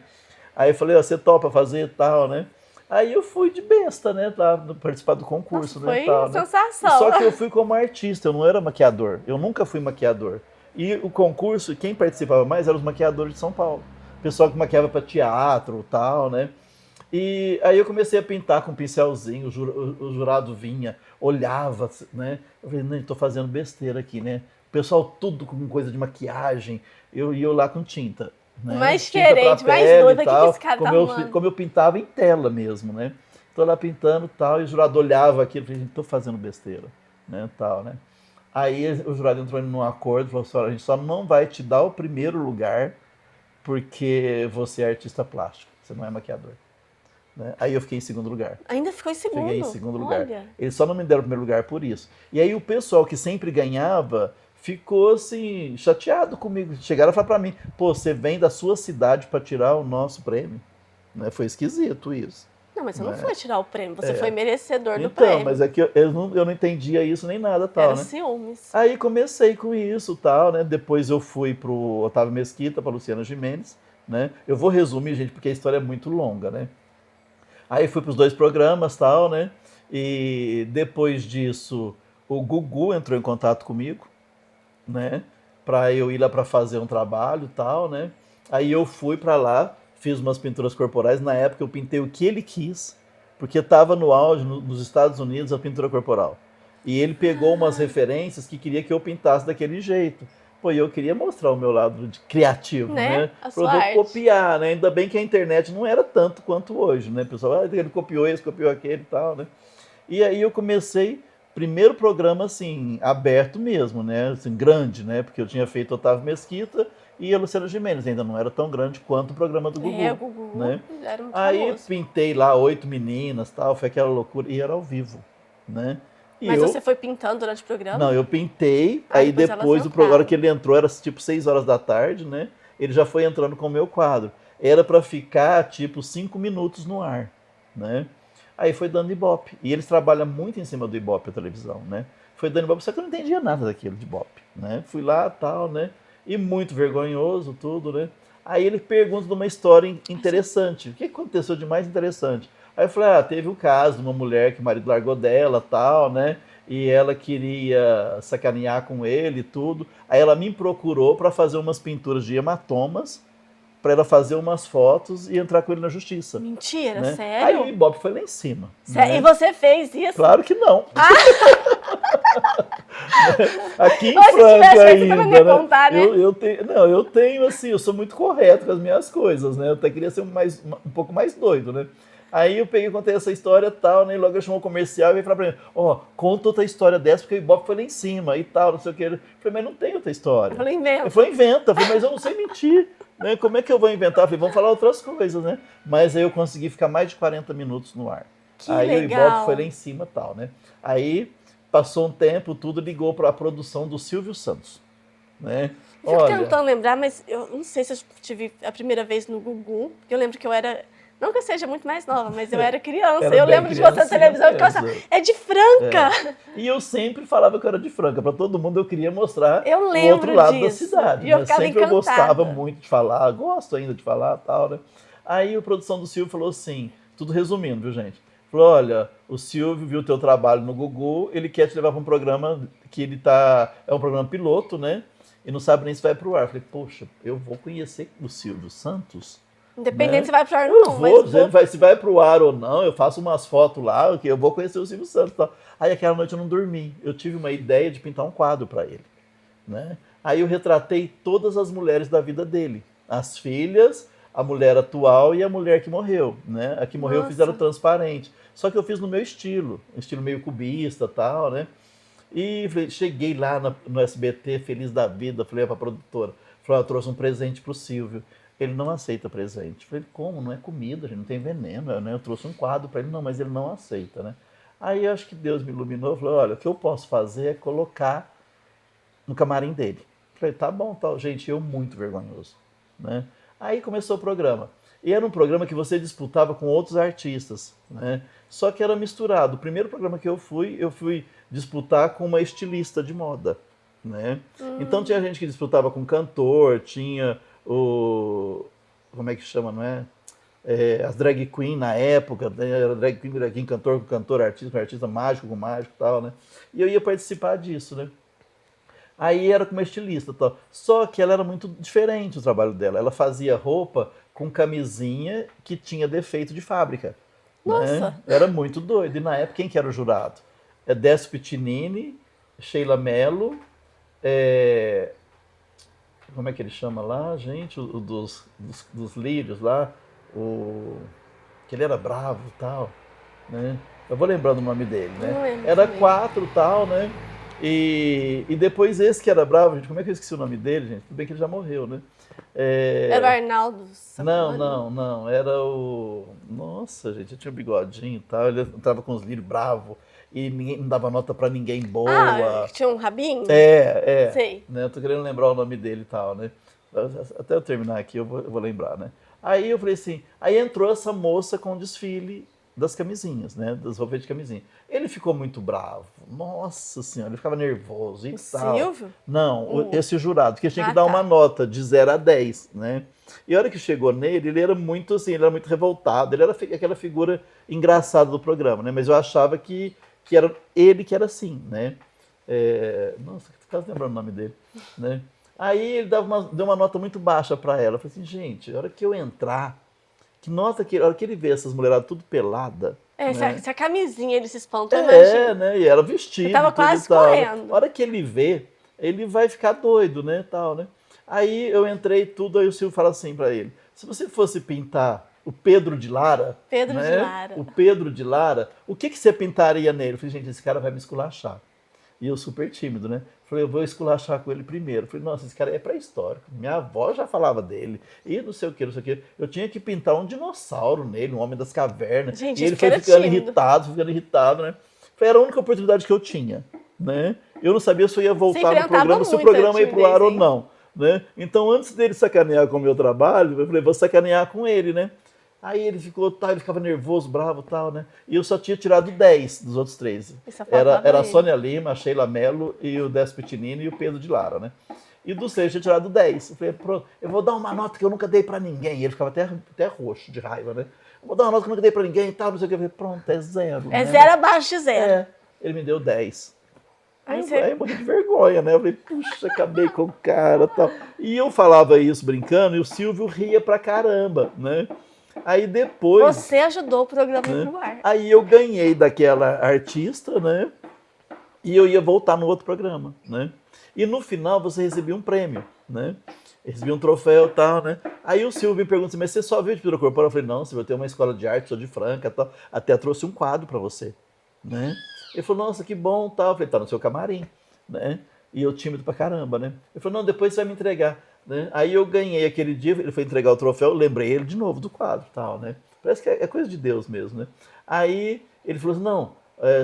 Aí eu falei, você topa fazer e tal, né? Aí eu fui de besta, né? Pra participar do concurso, Nossa, né? foi Tal, né? sensação. Só que eu fui como artista, eu não era maquiador. Eu nunca fui maquiador. E o concurso, quem participava mais eram os maquiadores de São Paulo. O pessoal que maquiava para teatro e tal, né? E aí eu comecei a pintar com um pincelzinho, o jurado vinha, olhava, né? Eu falei, não, estou fazendo besteira aqui, né? O pessoal tudo com coisa de maquiagem, eu lá com tinta. Né? Mais Tinta pra diferente, mais pele doida, e que tal, esse cara tá como arrumando? como eu pintava em tela mesmo, né? Tô lá pintando e tal, e o jurado olhava aquilo, eu falei, gente, tô fazendo besteira, né? Tal, né? Aí o jurado entrou num acordo, falou assim, olha, a gente só não vai te dar o primeiro lugar porque você é artista plástico, você não é maquiador. Né? Aí eu fiquei em segundo lugar. Ainda ficou em segundo. Fiquei em segundo lugar. Olha. Eles só não me deram o primeiro lugar por isso. E aí o pessoal que sempre ganhava ficou assim, chateado comigo. Chegaram a falar pra mim, pô, você vem da sua cidade pra tirar o nosso prêmio? Né? Foi esquisito isso. Não, mas você não Né? foi tirar o prêmio, você É. foi merecedor do Então, prêmio. mas é que eu não entendia isso nem nada, tal, Era né? ciúmes. Aí comecei com isso, tal, né? Depois eu fui pro Otávio Mesquita, pra Luciana Gimenez, né? Eu vou resumir, gente, porque a história é muito longa, né? Aí fui pros 2 programas, tal, né? E depois disso, o Gugu entrou em contato comigo, né? Pra eu ir lá pra fazer um trabalho, tal, né? Aí eu fui pra lá, fiz umas pinturas corporais. Na época eu pintei o que ele quis, porque estava no auge nos Estados Unidos a pintura corporal. E ele pegou umas referências que queria que eu pintasse daquele jeito. Pô, e eu queria mostrar o meu lado criativo, Né? né? A Pra sua eu arte. copiar, né? Ainda bem que a internet não era tanto quanto hoje, né? O pessoal, ele copiou esse, copiou aquele e tal, né? E aí eu comecei primeiro programa, assim, aberto mesmo, né? Assim, grande, né? Porque eu tinha feito Otávio Mesquita e a Luciana Gimenez, ainda não era tão grande quanto o programa do Gugu, O Gugu né? era muito Aí famoso. pintei lá 8 meninas, tal, foi aquela loucura, e era ao vivo, né? E Mas eu, você foi pintando durante o programa? não, eu pintei, Ah, aí depois elas depois, a hora entraram. que ele entrou, era tipo 6 horas da tarde, né? Ele já foi entrando com o meu quadro. Era para ficar tipo 5 minutos no ar, né? Aí foi dando Ibope. E eles trabalham muito em cima do Ibope, a televisão, né? Foi dando Ibope, só que eu não entendia nada daquilo de Ibope, né? Fui lá, tal, né? E muito vergonhoso, tudo, né? Aí ele pergunta de uma história interessante. O que aconteceu de mais interessante? Aí eu falei, teve o caso de uma mulher que o marido largou dela, tal, né? E ela queria sacanear com ele e tudo. Aí ela me procurou para fazer umas pinturas de hematomas, para ela fazer umas fotos e entrar com ele na justiça, Mentira, né? Aí o sério? Ibope foi lá em cima, E né? você fez isso? Claro que não. Aqui em Mas se tivesse Franca feito, você também não ia ainda, né? contar, né? Eu tenho, não, eu tenho assim, eu sou muito correto com as minhas coisas, né? Eu até queria ser um pouco mais doido, né? Aí eu peguei e contei essa história e tal, né? E logo eu chamou o comercial e veio falar pra mim, conta outra história dessa, porque o Ibope foi lá em cima e tal, não sei o que. Eu falei, mas não tem outra história. Eu falei, inventa. Ele falou, inventa. Eu falei, mas eu não sei mentir, né? Como é que eu vou inventar? Eu falei, vamos falar outras coisas, né? Mas aí eu consegui ficar mais de 40 minutos no ar. Que Aí legal. o Ibope foi lá em cima e tal, né? Aí passou um tempo, tudo ligou para a produção do Silvio Santos, né? Eu fico Olha, tentando lembrar, mas eu não sei se eu tive a primeira vez no Gugu, porque eu lembro que eu era... Não que eu seja muito mais nova, mas eu era criança. Era Eu bem lembro de você na criancinha televisão e ficava mesmo. assim, é de Franca! E eu sempre falava que eu era de Franca. Para todo mundo eu queria mostrar Eu o lembro outro lado da disso. cidade. E eu Né? ficava Sempre eu gostava encantada. muito de falar, gosto ainda de falar e tal, né? Aí a produção do Silvio falou assim, tudo resumindo, viu, gente? Falou, olha, o Silvio viu o teu trabalho no Gugu, ele quer te levar para um programa que ele tá... É um programa piloto, né? E não sabe nem se vai pro ar. Eu falei, poxa, eu vou conhecer o Silvio Santos? Independente Né? se vai pro ar ou Eu não, vou, mas se vai pro ar ou não, eu faço umas fotos lá, que eu vou conhecer o Silvio Santos e tal. Aí aquela noite eu não dormi. Eu tive uma ideia de pintar um quadro para ele, né? Aí eu retratei todas as mulheres da vida dele. As filhas, a mulher atual e a mulher que morreu, né? A que morreu eu fiz ela Nossa. transparente. Só que eu fiz no meu estilo, um estilo meio cubista e tal, né? E cheguei lá no SBT, feliz da vida, falei pra produtora, falei, eu trouxe um presente pro Silvio. Ele não aceita presente. Falei, como? Não é comida, gente, não tem veneno, né? Eu trouxe um quadro para ele, não, mas ele não aceita, né? Aí eu acho que Deus me iluminou, falou, olha, o que eu posso fazer é colocar no camarim dele. Falei, tá bom, tal. Gente, eu muito vergonhoso, né? Aí começou o programa. E era um programa que você disputava com outros artistas, né? Só que era misturado. O primeiro programa que eu fui disputar com uma estilista de moda, né? Então tinha gente que disputava com cantor, tinha como é que chama, não é? As drag queen na época, né? Era drag queen, cantor com cantor, artista com artista, mágico com mágico e tal, né? E eu ia participar disso, né? Aí era com uma estilista, tal. Só que ela era muito diferente o trabalho dela. Ela fazia roupa com camisinha que tinha defeito de fábrica. Nossa. Né? Era muito doido. E na época, quem que era o jurado? Décio Pitinini, Sheila Mello, como é que ele chama lá, gente? O dos lírios lá, que ele era bravo e tal, né? Eu vou lembrando o nome dele, né? Não lembro Era também. 4 tal, né? E depois esse que era bravo, gente, como é que eu esqueci o nome dele, gente? Tudo bem que ele já morreu, né? Era o Arnaldo Não, Sacomani? não. Era o. Nossa, gente, eu tinha um bigodinho e tal. Ele entrava com os lírios bravos e ninguém não dava nota pra ninguém boa. Tinha um rabinho? Sei. Né? Eu tô querendo lembrar o nome dele e tal, né? Até eu terminar aqui eu vou lembrar, né? Aí eu falei assim, aí entrou essa moça com o desfile das camisinhas, né? Das roupas de camisinha. Ele ficou muito bravo. Nossa senhora, ele ficava nervoso e O tal. Silvio? Não, esse jurado, que tinha que Ah, dar tá. uma nota de 0 a 10, né? E a hora que chegou nele, ele era muito assim, ele era muito revoltado, ele era aquela figura engraçada do programa, né? Mas eu achava que era ele que era assim, né? Nossa, quase lembrando o nome dele, né? Aí ele deu uma nota muito baixa para ela. Eu falei assim, gente, a hora que eu entrar, a hora que ele vê essas mulheradas tudo pelada, né? Se a camisinha ele se espantou, imagina. Né? E era vestido, Eu tava tudo quase e tal, né? correndo. A hora que ele vê, ele vai ficar doido, né, tal, né? Aí eu entrei tudo, aí o Silvio fala assim pra ele, se você fosse pintar o Pedro de Lara. Pedro né? de Lara. O Pedro de Lara, o que você pintaria nele? Eu falei, gente, esse cara vai me esculachar. E eu super tímido, né? Falei, eu vou esculachar com ele primeiro. Falei, nossa, esse cara é pré-histórico. Minha avó já falava dele. E não sei o que, não sei o que. Eu tinha que pintar um dinossauro nele, um homem das cavernas. Gente, e ele esse foi cara é ficando tímido. irritado, né? Foi era a única oportunidade que eu tinha, né? Eu não sabia se eu ia voltar no enfrentava programa, se o muito a programa ia pro ar ou timidez, hein? não, né? Então, antes dele sacanear com o meu trabalho, eu falei, vou sacanear com ele, né? Aí ele ficou, tá, ele ficava nervoso, bravo e tal, né? E eu só tinha tirado 10 dos outros 13. E só Era faltava a ele. Sônia Lima, a Sheila Mello e o Décio Pitinini e o Pedro de Lara, né? E dos 3 eu tinha tirado 10. Eu falei, pronto, eu vou dar uma nota que eu nunca dei pra ninguém. E ele ficava até roxo de raiva, né? Eu vou dar uma nota que eu nunca dei pra ninguém e tal, não sei o que. Eu falei, pronto, é 0. É né? 0 abaixo de 0. É, ele me deu 10. Aí Aí você- eu morri de vergonha, né? Eu falei, puxa, acabei com o cara e tal. E eu falava isso brincando e o Silvio ria pra caramba, né? Aí depois, Você ajudou o programa a ir né? pro ar. Aí eu ganhei daquela artista, né? E eu ia voltar no outro programa, né? E no final você recebia um prêmio, né? Recebia um troféu e tal, né? Aí o Silvio me pergunta assim, mas você só viu de pintura corporal? Eu falei, não, Silvio, eu tenho uma escola de arte, sou de Franca e tal. Até trouxe um quadro pra você, né? Ele falou, nossa, que bom, tal. Eu falei, tá no seu camarim, né? E eu tímido pra caramba, né? Ele falou, não, depois você vai me entregar, né? Aí eu ganhei aquele dia, ele foi entregar o troféu, eu lembrei ele de novo do quadro, tal, né? Parece que é coisa de Deus mesmo, né? Aí ele falou assim, não,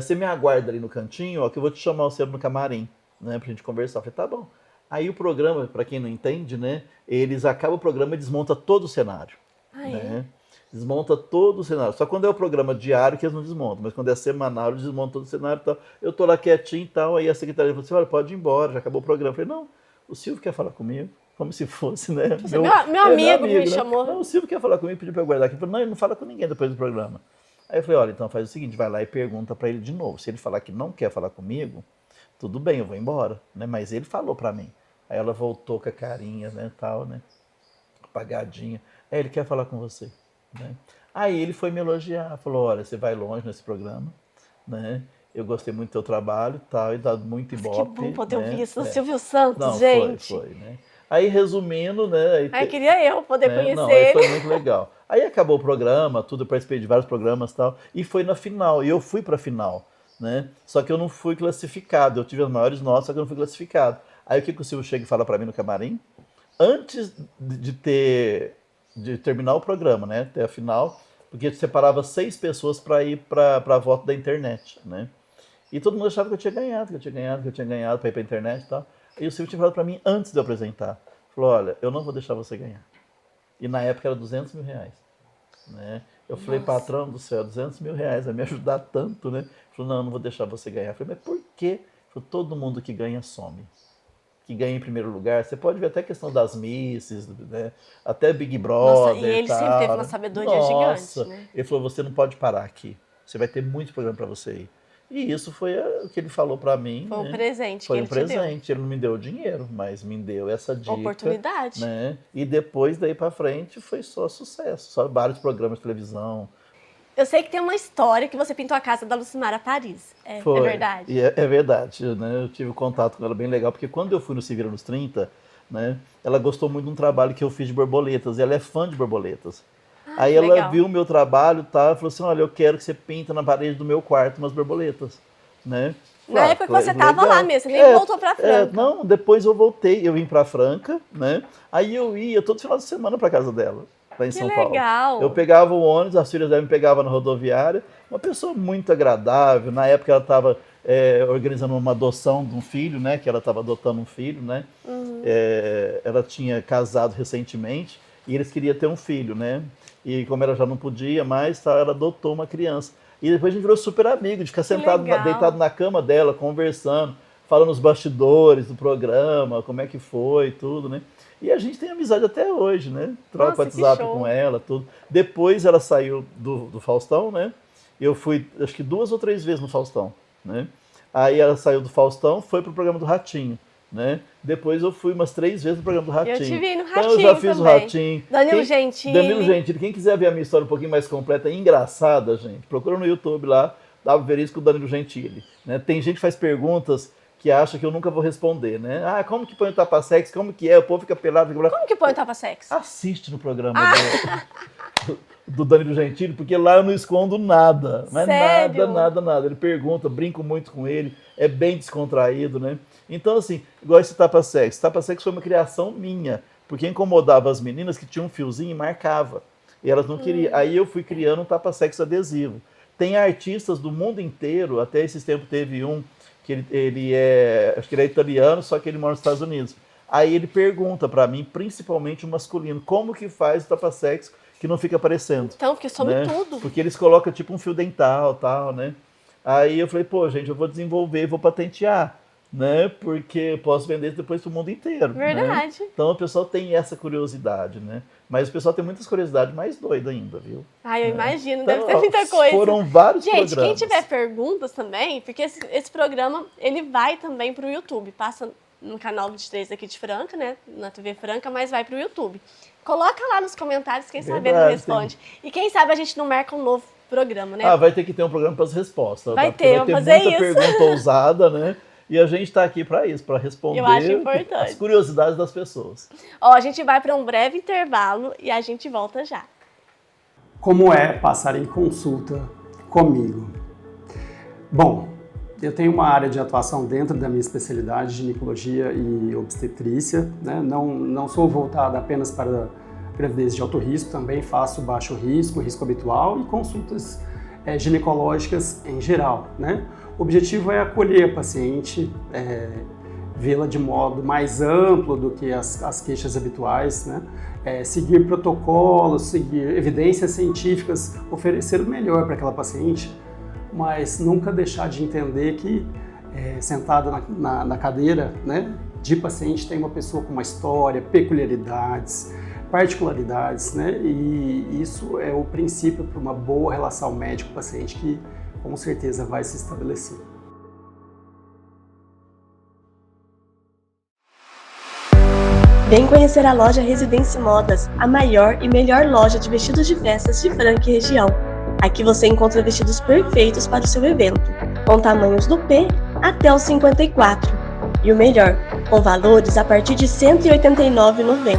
você me aguarda ali no cantinho, ó, que eu vou te chamar você no camarim, né? Pra gente conversar. Eu falei, tá bom. Aí o programa, pra quem não entende, né? Eles acabam o programa e desmontam todo o cenário, Ah, é? né? Desmonta todo o cenário. Só quando é o programa diário que eles não desmontam, mas quando é semanal eles desmontam todo o cenário e tal. Eu tô lá quietinho e tal, aí a secretária falou assim, olha, pode ir embora, já acabou o programa. Eu falei, não, o Silvio quer falar comigo, como se fosse, né? Você, meu amigo me chamou. Não, o Silvio quer falar comigo, pediu pra eu guardar aqui. Eu falei, não, ele não fala com ninguém depois do programa. Aí eu falei, olha, então faz o seguinte, vai lá e pergunta pra ele de novo. Se ele falar que não quer falar comigo, tudo bem, eu vou embora, né? Mas ele falou pra mim. Aí ela voltou com a carinha, né, tal, né? Apagadinha. Aí ele quer falar com você, né? Aí ele foi me elogiar, falou, olha, você vai longe nesse programa, né? Eu gostei muito do teu trabalho, tal, e dá muito Nossa, ibope. que bom poder né? ouvir isso do É. Silvio Santos, Não, gente. foi, né? Aí resumindo, né? Aí Ai, queria eu poder né? conhecer Não, aí ele. foi muito legal. Aí acabou o programa, tudo, eu participei de vários programas e tal, e foi na final, e eu fui pra final, né? Só que eu não fui classificado, eu tive as maiores notas, só que eu não fui classificado. Aí o que o Silvio chega e fala pra mim no camarim? Antes de terminar o programa, né? Até a final, porque separava 6 pessoas para ir para voto da internet, né? E todo mundo achava que eu tinha ganhado para ir para a internet e tal. E o Silvio tinha falado para mim antes de eu apresentar. Falou, olha, eu não vou deixar você ganhar. E na época era R$200 mil, né? Eu falei, patrão do céu, R$200 mil, vai me ajudar tanto, né? Ele falou, não, eu não vou deixar você ganhar. Eu falei, mas por quê? Ele falou, todo mundo que ganha some. Que ganha em primeiro lugar, você pode ver até a questão das misses, né? Até Big Brother. Nossa, e ele tal, sempre teve uma né? sabedoria Nossa, gigante, né? Ele falou, você não pode parar aqui. Você vai ter muito programa para você ir. E isso foi o que ele falou para mim. Foi um né? presente Foi que um ele te deu. presente. Ele não me deu dinheiro, mas me deu essa dica. Oportunidade. Né? E depois, daí para frente, foi só sucesso. Só vários programas de televisão. Eu sei que tem uma história que você pintou a casa da Lucimara Paris. É Foi. verdade? E é verdade, né? Eu tive contato com ela bem legal, porque quando eu fui no Se Vira nos 30, né, ela gostou muito de um trabalho que eu fiz de borboletas, e ela é fã de borboletas. Aí que ela legal. viu o meu trabalho e falou assim, olha, eu quero que você pinta na parede do meu quarto umas borboletas, né? Na época que você tava legal. lá mesmo, você nem voltou pra Franca. Não, depois eu voltei, eu vim pra Franca, né? Aí eu ia todo final de semana pra casa dela, lá em Que São Paulo. legal. Eu pegava o ônibus, as filhas dela me pegavam na rodoviária, uma pessoa muito agradável. Na época ela estava organizando uma adoção de um filho, né? Que ela estava adotando um filho, né? Ela tinha casado recentemente e eles queriam ter um filho, né? E como ela já não podia mais, tá, ela adotou uma criança. E depois a gente virou super amigo, de ficar sentado, legal. deitado na cama dela, conversando, falando os bastidores do programa, como é que foi, tudo, né? E a gente tem amizade até hoje, né? Troca Nossa, que WhatsApp show. com ela, tudo. Depois ela saiu do Faustão, né? Eu fui, acho que 2 ou 3 vezes no Faustão, né? Aí ela saiu do Faustão, foi pro programa do Ratinho, né? Depois eu fui umas 3 vezes no programa do Ratinho. Eu te vi no Então eu Ratinho já fiz o também. Ratinho. Danilo Gentili. Danilo Gentili. Quem quiser ver a minha história um pouquinho mais completa e engraçada, gente, procura no YouTube lá, W Veríssimo com Danilo Gentili, né? Tem gente que faz perguntas que acha que eu nunca vou responder, né? Ah, como que põe o tapa-sexo? Como que é? O povo fica pelado. Como que põe o tapa-sexo? Assiste no programa do Danilo Gentili, porque lá eu não escondo nada. Mas Sério? nada. Ele pergunta, brinco muito com ele, é bem descontraído, né? Então, assim, igual esse tapa-sexo. Tapa-sexo foi uma criação minha, porque incomodava as meninas que tinham um fiozinho e marcava. E elas não queriam. Aí eu fui criando um tapa-sexo adesivo. Tem artistas do mundo inteiro, até esses tempos teve um, que ele é, acho que ele é italiano, só que ele mora nos Estados Unidos. Aí ele pergunta pra mim, principalmente o masculino, como que faz o tapa-sexo que não fica aparecendo. Então, porque some né? tudo. Porque eles colocam tipo um fio dental, tal, né? Aí eu falei, pô, gente, eu vou desenvolver, vou patentear, né? Porque eu posso vender depois pro mundo inteiro. Verdade. Né? Então o pessoal tem essa curiosidade, né? Mas o pessoal tem muitas curiosidades mais doidas ainda, viu? Ai, eu imagino, Então, deve ter muita coisa. Foram vários Gente, programas. quem tiver perguntas também, porque esse programa, ele vai também pro YouTube, passa no canal 23 aqui de Franca, né, na TV Franca, mas vai pro YouTube. Coloca lá nos comentários, quem sabe ele não responde. E quem sabe a gente não marca um novo programa, né? Ah, vai ter que ter um programa para as respostas. Vai ter, vamos fazer muita isso. pergunta ousada, né? E a gente está aqui para isso, para responder Eu acho importante. as curiosidades das pessoas. Ó, a gente vai para um breve intervalo e a gente volta já. Como é passar em consulta comigo? Bom, eu tenho uma área de atuação dentro da minha especialidade, ginecologia e obstetrícia, né? Não sou voltada apenas para gravidez de alto risco, também faço baixo risco, risco habitual e consultas ginecológicas em geral, né? O objetivo é acolher a paciente, vê-la de modo mais amplo do que as queixas habituais, né? Seguir protocolos, seguir evidências científicas, oferecer o melhor para aquela paciente, mas nunca deixar de entender que sentada na cadeira, né, de paciente tem uma pessoa com uma história, peculiaridades, particularidades, né? E isso é o princípio para uma boa relação médico-paciente que com certeza vai se estabelecer. Vem conhecer a loja Residência Modas, a maior e melhor loja de vestidos de festas de Franca e região. Aqui você encontra vestidos perfeitos para o seu evento, com tamanhos do P até o 54. E o melhor, com valores a partir de R$ 189,90,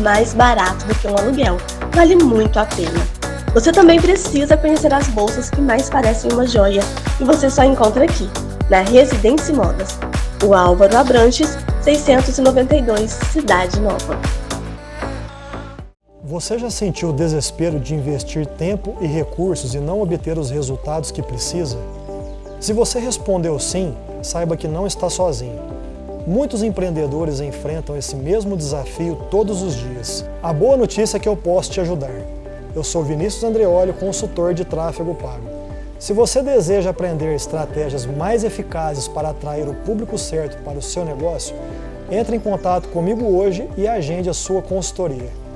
mais barato do que um aluguel. Vale muito a pena. Você também precisa conhecer as bolsas que mais parecem uma joia, e você só encontra aqui, na Residência Modas, Rua Álvaro Abranches, 692, Cidade Nova. Você já sentiu o desespero de investir tempo e recursos e não obter os resultados que precisa? Se você respondeu sim, saiba que não está sozinho. Muitos empreendedores enfrentam esse mesmo desafio todos os dias. A boa notícia é que eu posso te ajudar. Eu sou Vinícius Andreoli, consultor de tráfego pago. Se você deseja aprender estratégias mais eficazes para atrair o público certo para o seu negócio, entre em contato comigo hoje e agende a sua consultoria.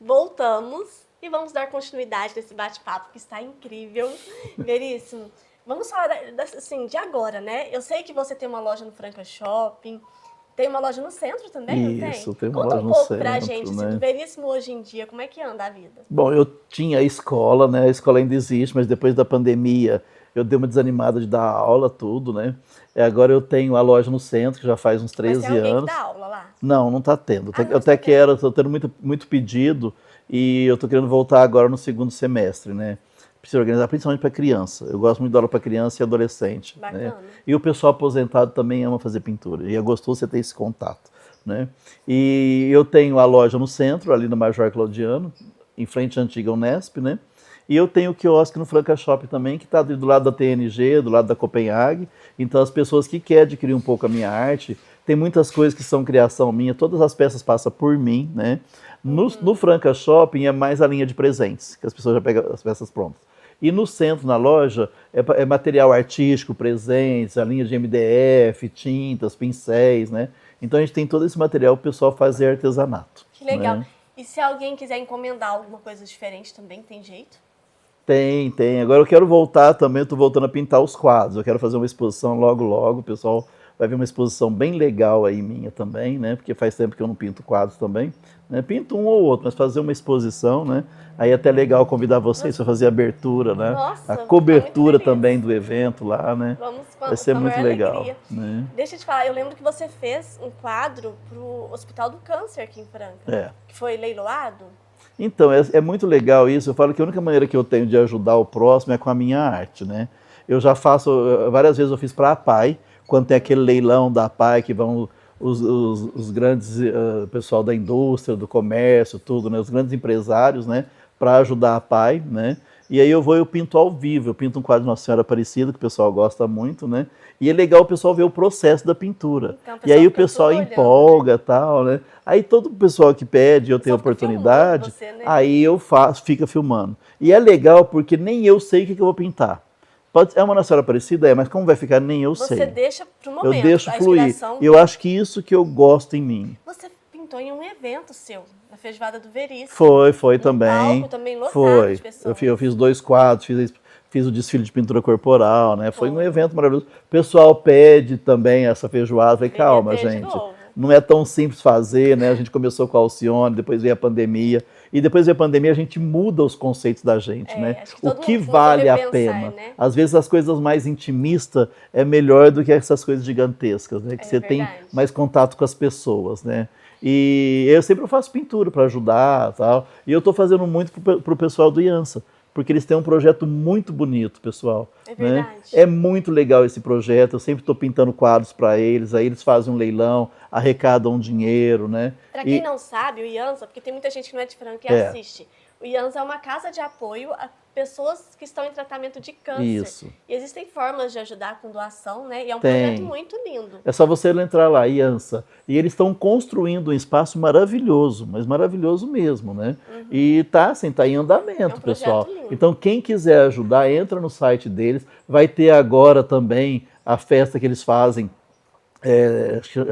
Voltamos e vamos dar continuidade nesse bate-papo que está incrível. Veríssimo, vamos falar assim, de agora, né? Eu sei que você tem uma loja no Franca Shopping, tem uma loja no centro também, não tem? Isso, tem uma Conta loja um no pouco centro, pra gente, né? assim, do Veríssimo hoje em dia, como é que anda a vida? Bom, eu tinha a escola, né? A escola ainda existe, mas depois da pandemia eu dei uma desanimada de dar aula, tudo, né? Agora eu tenho a loja no centro, que já faz uns 13 Mas tem alguém anos. que dá aula lá? Não está tendo. Ah, não Eu até está quero, estou tendo muito pedido e eu estou querendo voltar agora no segundo semestre, né? Preciso organizar principalmente para criança. Eu gosto muito de aula para criança e adolescente. Bacana. Né? E o pessoal aposentado também ama fazer pintura. E é gostoso você ter esse contato. Né? E eu tenho a loja no centro, ali no Major Claudiano, em frente à antiga Unesp, né? E eu tenho o quiosque no Franca Shopping também, que está do lado da TNG, do lado da Copenhague. Então as pessoas que querem adquirir um pouco a minha arte, tem muitas coisas que são criação minha, todas as peças passam por mim, né? No Franca Shopping é mais a linha de presentes, que as pessoas já pegam as peças prontas. E no centro, na loja, é material artístico, presentes, a linha de MDF, tintas, pincéis, né? Então a gente tem todo esse material para o pessoal fazer artesanato. Que legal. Né? E se alguém quiser encomendar alguma coisa diferente também, tem jeito? Tem. Agora eu quero voltar também, eu estou voltando a pintar os quadros. Eu quero fazer uma exposição logo, o pessoal vai ver uma exposição bem legal aí minha também, né? Porque faz tempo que eu não pinto quadros também, né? Pinto um ou outro, mas fazer uma exposição, né? Aí é até legal convidar vocês para fazer a abertura, né? Nossa, A vou cobertura ficar muito feliz. também do evento lá, né? Vamos Vai ser com a muito maior legal, alegria. né? Deixa eu te falar, eu lembro que você fez um quadro pro Hospital do Câncer aqui em Franca, É. que foi leiloado. Então, é muito legal isso. Eu falo que a única maneira que eu tenho de ajudar o próximo é com a minha arte, né? Eu já faço, várias vezes eu fiz para a APAI, quando tem aquele leilão da APAI, que vão os grandes, pessoal da indústria, do comércio, tudo, né? Os grandes empresários, né? Para ajudar a APAI, né? E aí eu pinto ao vivo, eu pinto um quadro de Nossa Senhora Aparecida, que o pessoal gosta muito, né? E é legal o pessoal ver o processo da pintura. Então, E aí o fica pessoal tudo olhando, empolga e tal, né? Aí todo o pessoal que pede, eu tenho pessoal fica oportunidade, filmando você, né? aí eu faço, fica filmando. E é legal porque nem eu sei o que eu vou pintar. É uma Nossa Senhora Aparecida, mas como vai ficar, nem eu Você sei. deixa pro momento, Eu deixo a fluir. inspiração. E eu acho que isso que eu gosto em mim. Você pintou em um evento seu, na Feijoada do Veríssimo. Foi Um também. palco também lotado Foi. de pessoas. Eu fiz 2 quadros, fiz o desfile de pintura corporal, né? Foi um Foi. evento maravilhoso. O pessoal pede também essa feijoada. Eu falei, Queria calma, ter de gente. novo. Não é tão simples fazer, né? A gente começou com a Alcione, depois veio a pandemia. E depois veio a pandemia, a gente muda os conceitos da gente, né? Acho que O todo que mundo começou a vale a repensar, pena? né? Às vezes as coisas mais intimistas é melhor do que essas coisas gigantescas, né? Que você tem verdade. mais contato com as pessoas, né? E eu sempre faço pintura para ajudar, tal. E eu estou fazendo muito pro pessoal do IANSA, porque eles têm um projeto muito bonito, pessoal. É né? verdade. É muito legal esse projeto. Eu sempre estou pintando quadros para eles. Aí eles fazem um leilão, arrecadam dinheiro, né? Pra quem não sabe, o IANSA, porque tem muita gente que não é de Franca e É. assiste. O IANSA é uma casa de apoio a pessoas que estão em tratamento de câncer. Isso. E existem formas de ajudar com doação, né? E é um Tem. projeto muito lindo. É só você entrar lá, IANSA. E eles estão construindo um espaço maravilhoso, mas maravilhoso mesmo, né? E tá assim, tá em andamento, É um projeto pessoal. lindo. Então, quem quiser ajudar, entra no site deles. Vai ter agora também a festa que eles fazem,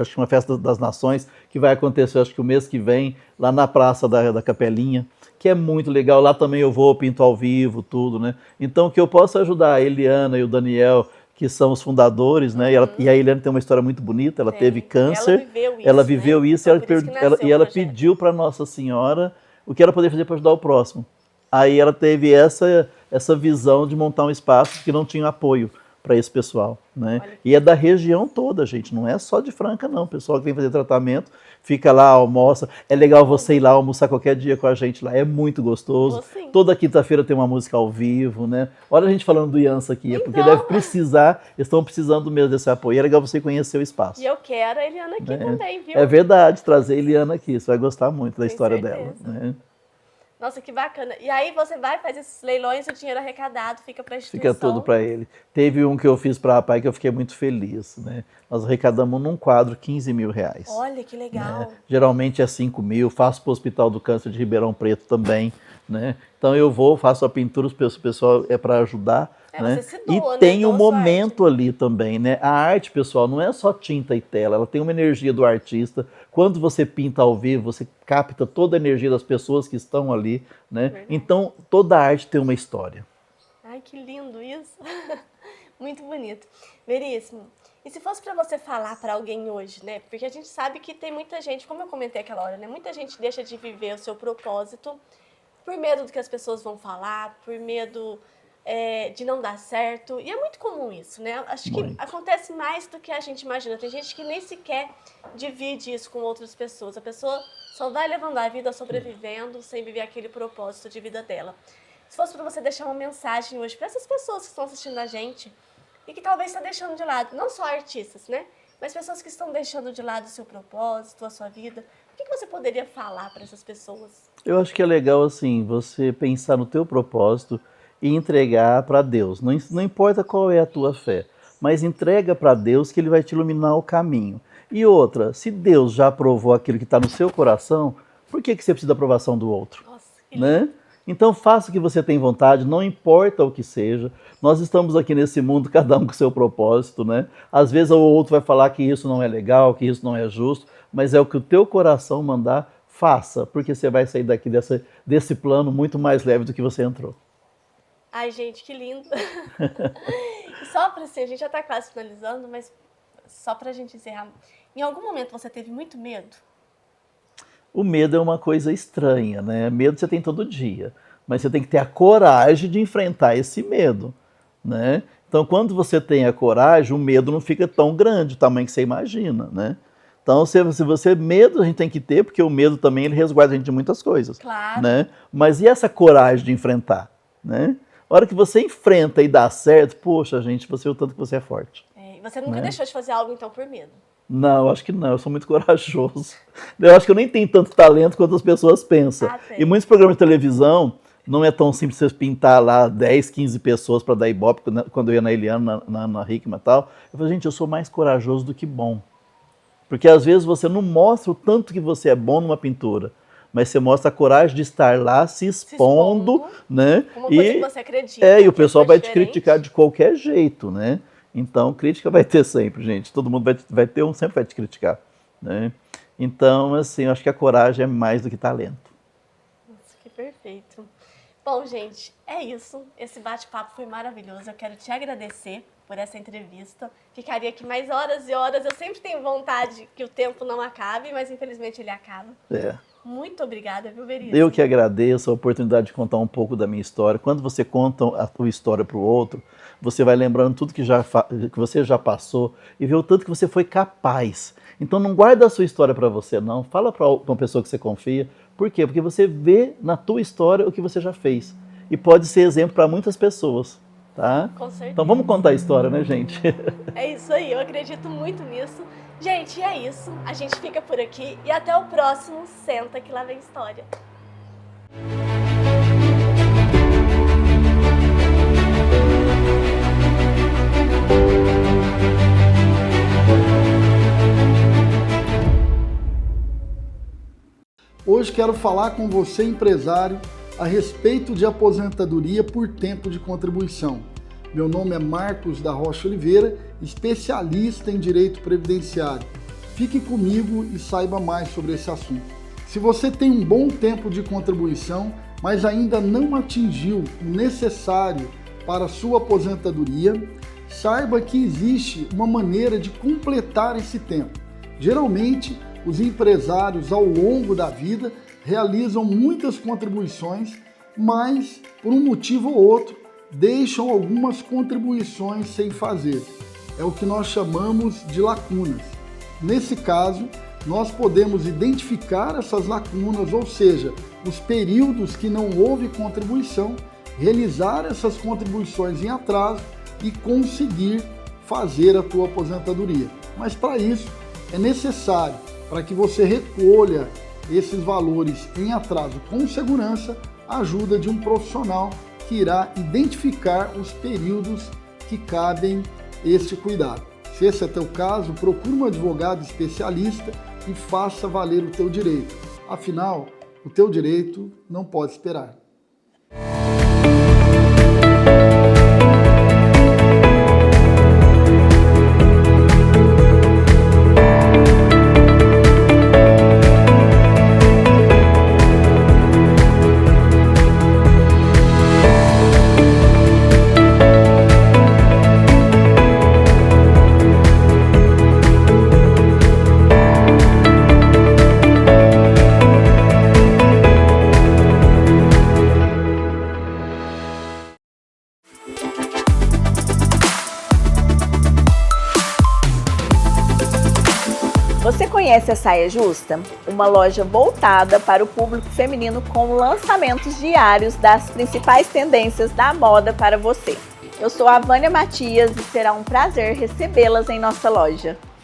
acho que uma festa das nações, que vai acontecer, acho que o mês que vem, lá na Praça da Capelinha, que é muito legal. Lá também eu vou, pinto ao vivo, tudo, né? Então, que eu possa ajudar a Eliana e o Daniel, que são os fundadores, né? E a Eliana tem uma história muito bonita, ela Tem. teve câncer. Ela viveu isso, Ela né? viveu Foi isso por isso que e ela nasceu o projeto. pediu para Nossa Senhora o que ela poderia fazer para ajudar o próximo. Aí ela teve essa visão de montar um espaço que não tinha apoio para esse pessoal, né? Olha que E é da região toda, gente, não é só de Franca, não. O pessoal que vem fazer tratamento fica lá, almoça. É legal você ir lá almoçar qualquer dia com a gente lá, é muito gostoso. Vou sim. Toda quinta-feira tem uma música ao vivo, né? Olha a gente falando do IANSA aqui, é porque Então. deve precisar, eles estão precisando mesmo desse apoio. É legal você conhecer o espaço. E eu quero a Eliana aqui também, viu? É verdade, trazer a Eliana aqui, você vai gostar muito da Tenho história certeza. dela, né? Nossa, que bacana. E aí você vai, faz esses leilões e o dinheiro arrecadado fica para a instituição. Fica tudo para ele. Teve um que eu fiz para a APAI que eu fiquei muito feliz, né? Nós arrecadamos num quadro 15 mil reais. Olha, que legal. né? Geralmente é 5 mil, faço para o Hospital do Câncer de Ribeirão Preto também, né? Então eu vou, faço a pintura, o pessoal é para ajudar, né? Você se doa, E tem né? um Doa sua momento ali também, né? A arte, pessoal, não é só tinta e tela, ela tem uma energia do artista. Quando você pinta ao vivo, você capta toda a energia das pessoas que estão ali, né? Verdade. Então toda arte tem uma história. Ai, que lindo isso. Muito bonito. Veríssimo. E se fosse para você falar para alguém hoje, né? Porque a gente sabe que tem muita gente, como eu comentei aquela hora, né? Muita gente deixa de viver o seu propósito por medo do que as pessoas vão falar, por medo de não dar certo. E é muito comum isso, né? Acho que Muito. acontece mais do que a gente imagina. Tem gente que nem sequer divide isso com outras pessoas. A pessoa só vai levando a vida sobrevivendo sem viver aquele propósito de vida dela. Se fosse para você deixar uma mensagem hoje para essas pessoas que estão assistindo a gente e que talvez está deixando de lado, não só artistas, né? Mas pessoas que estão deixando de lado o seu propósito, a sua vida, o que você poderia falar para essas pessoas? Eu acho que é legal, assim, você pensar no teu propósito e entregar para Deus. Não importa qual é a tua fé, mas entrega para Deus que Ele vai te iluminar o caminho. E outra, se Deus já aprovou aquilo que está no seu coração, por que você precisa da aprovação do outro? Nossa, que Né? Então faça o que você tem vontade, não importa o que seja. Nós estamos aqui nesse mundo, cada um com o seu propósito, né? Às vezes o outro vai falar que isso não é legal, que isso não é justo, mas é o que o teu coração mandar, faça, porque você vai sair daqui desse plano muito mais leve do que você entrou. Ai, gente, que lindo. E só para assim, a gente já está quase finalizando, mas só pra gente encerrar, em algum momento você teve muito medo? O medo é uma coisa estranha, né? Medo você tem todo dia, mas você tem que ter a coragem de enfrentar esse medo, né? Então, quando você tem a coragem, o medo não fica tão grande, o tamanho que você imagina, né? Então, se você medo a gente tem que ter, porque o medo também ele resguarda a gente de muitas coisas, Claro. né? Mas e essa coragem de enfrentar, né? A hora que você enfrenta e dá certo, poxa, gente, você vê o tanto que você é forte. E você nunca Né? deixou de fazer algo, então, por medo? Não, eu acho que não, eu sou muito corajoso. Eu acho que eu nem tenho tanto talento quanto as pessoas pensam. Tem. E muitos programas de televisão, não é tão simples você pintar lá 10, 15 pessoas para dar ibope, quando eu ia na Eliana, na Hickman e tal. Eu falei, gente, eu sou mais corajoso do que bom. Porque às vezes você não mostra o tanto que você é bom numa pintura, mas você mostra a coragem de estar lá se expondo, né? Uma coisa que você acredita. E o pessoal vai te diferente. criticar de qualquer jeito, né? Então, crítica vai ter sempre, gente. Todo mundo vai ter sempre vai te criticar, né? Então, assim, eu acho que a coragem é mais do que talento. Nossa, que perfeito. Bom, gente, é isso. Esse bate-papo foi maravilhoso. Eu quero te agradecer por essa entrevista. Ficaria aqui mais horas e horas. Eu sempre tenho vontade que o tempo não acabe, mas infelizmente ele acaba. Muito obrigada, viu, Veríssimo? Eu que agradeço a oportunidade de contar um pouco da minha história. Quando você conta a tua história para o outro, você vai lembrando tudo que você já passou e vê o tanto que você foi capaz. Então não guarda a sua história para você, não. Fala para uma pessoa que você confia. Por quê? Porque você vê na tua história o que você já fez. E pode ser exemplo para muitas pessoas. Tá? Com certeza. Então vamos contar a história, né, gente? É isso aí, eu acredito muito nisso. Gente, é isso. A gente fica por aqui e até o próximo Senta que lá vem história. Hoje quero falar com você, empresário, a respeito de aposentadoria por tempo de contribuição. Meu nome é Marcos da Rocha Oliveira, especialista em direito previdenciário. Fique comigo e saiba mais sobre esse assunto. Se você tem um bom tempo de contribuição, mas ainda não atingiu o necessário para a sua aposentadoria, saiba que existe uma maneira de completar esse tempo. Geralmente, os empresários ao longo da vida realizam muitas contribuições, mas por um motivo ou outro deixam algumas contribuições sem fazer. É o que nós chamamos de lacunas. Nesse caso, nós podemos identificar essas lacunas, ou seja, os períodos que não houve contribuição, realizar essas contribuições em atraso e conseguir fazer a tua aposentadoria. Mas para isso é necessário, para que você recolha esses valores em atraso com segurança, a ajuda de um profissional que irá identificar os períodos que cabem este cuidado. Se esse é teu caso, procure um advogado especialista e faça valer o teu direito. Afinal, o teu direito não pode esperar. Você conhece a Saia Justa? Uma loja voltada para o público feminino com lançamentos diários das principais tendências da moda para você. Eu sou a Vânia Matias e será um prazer recebê-las em nossa loja.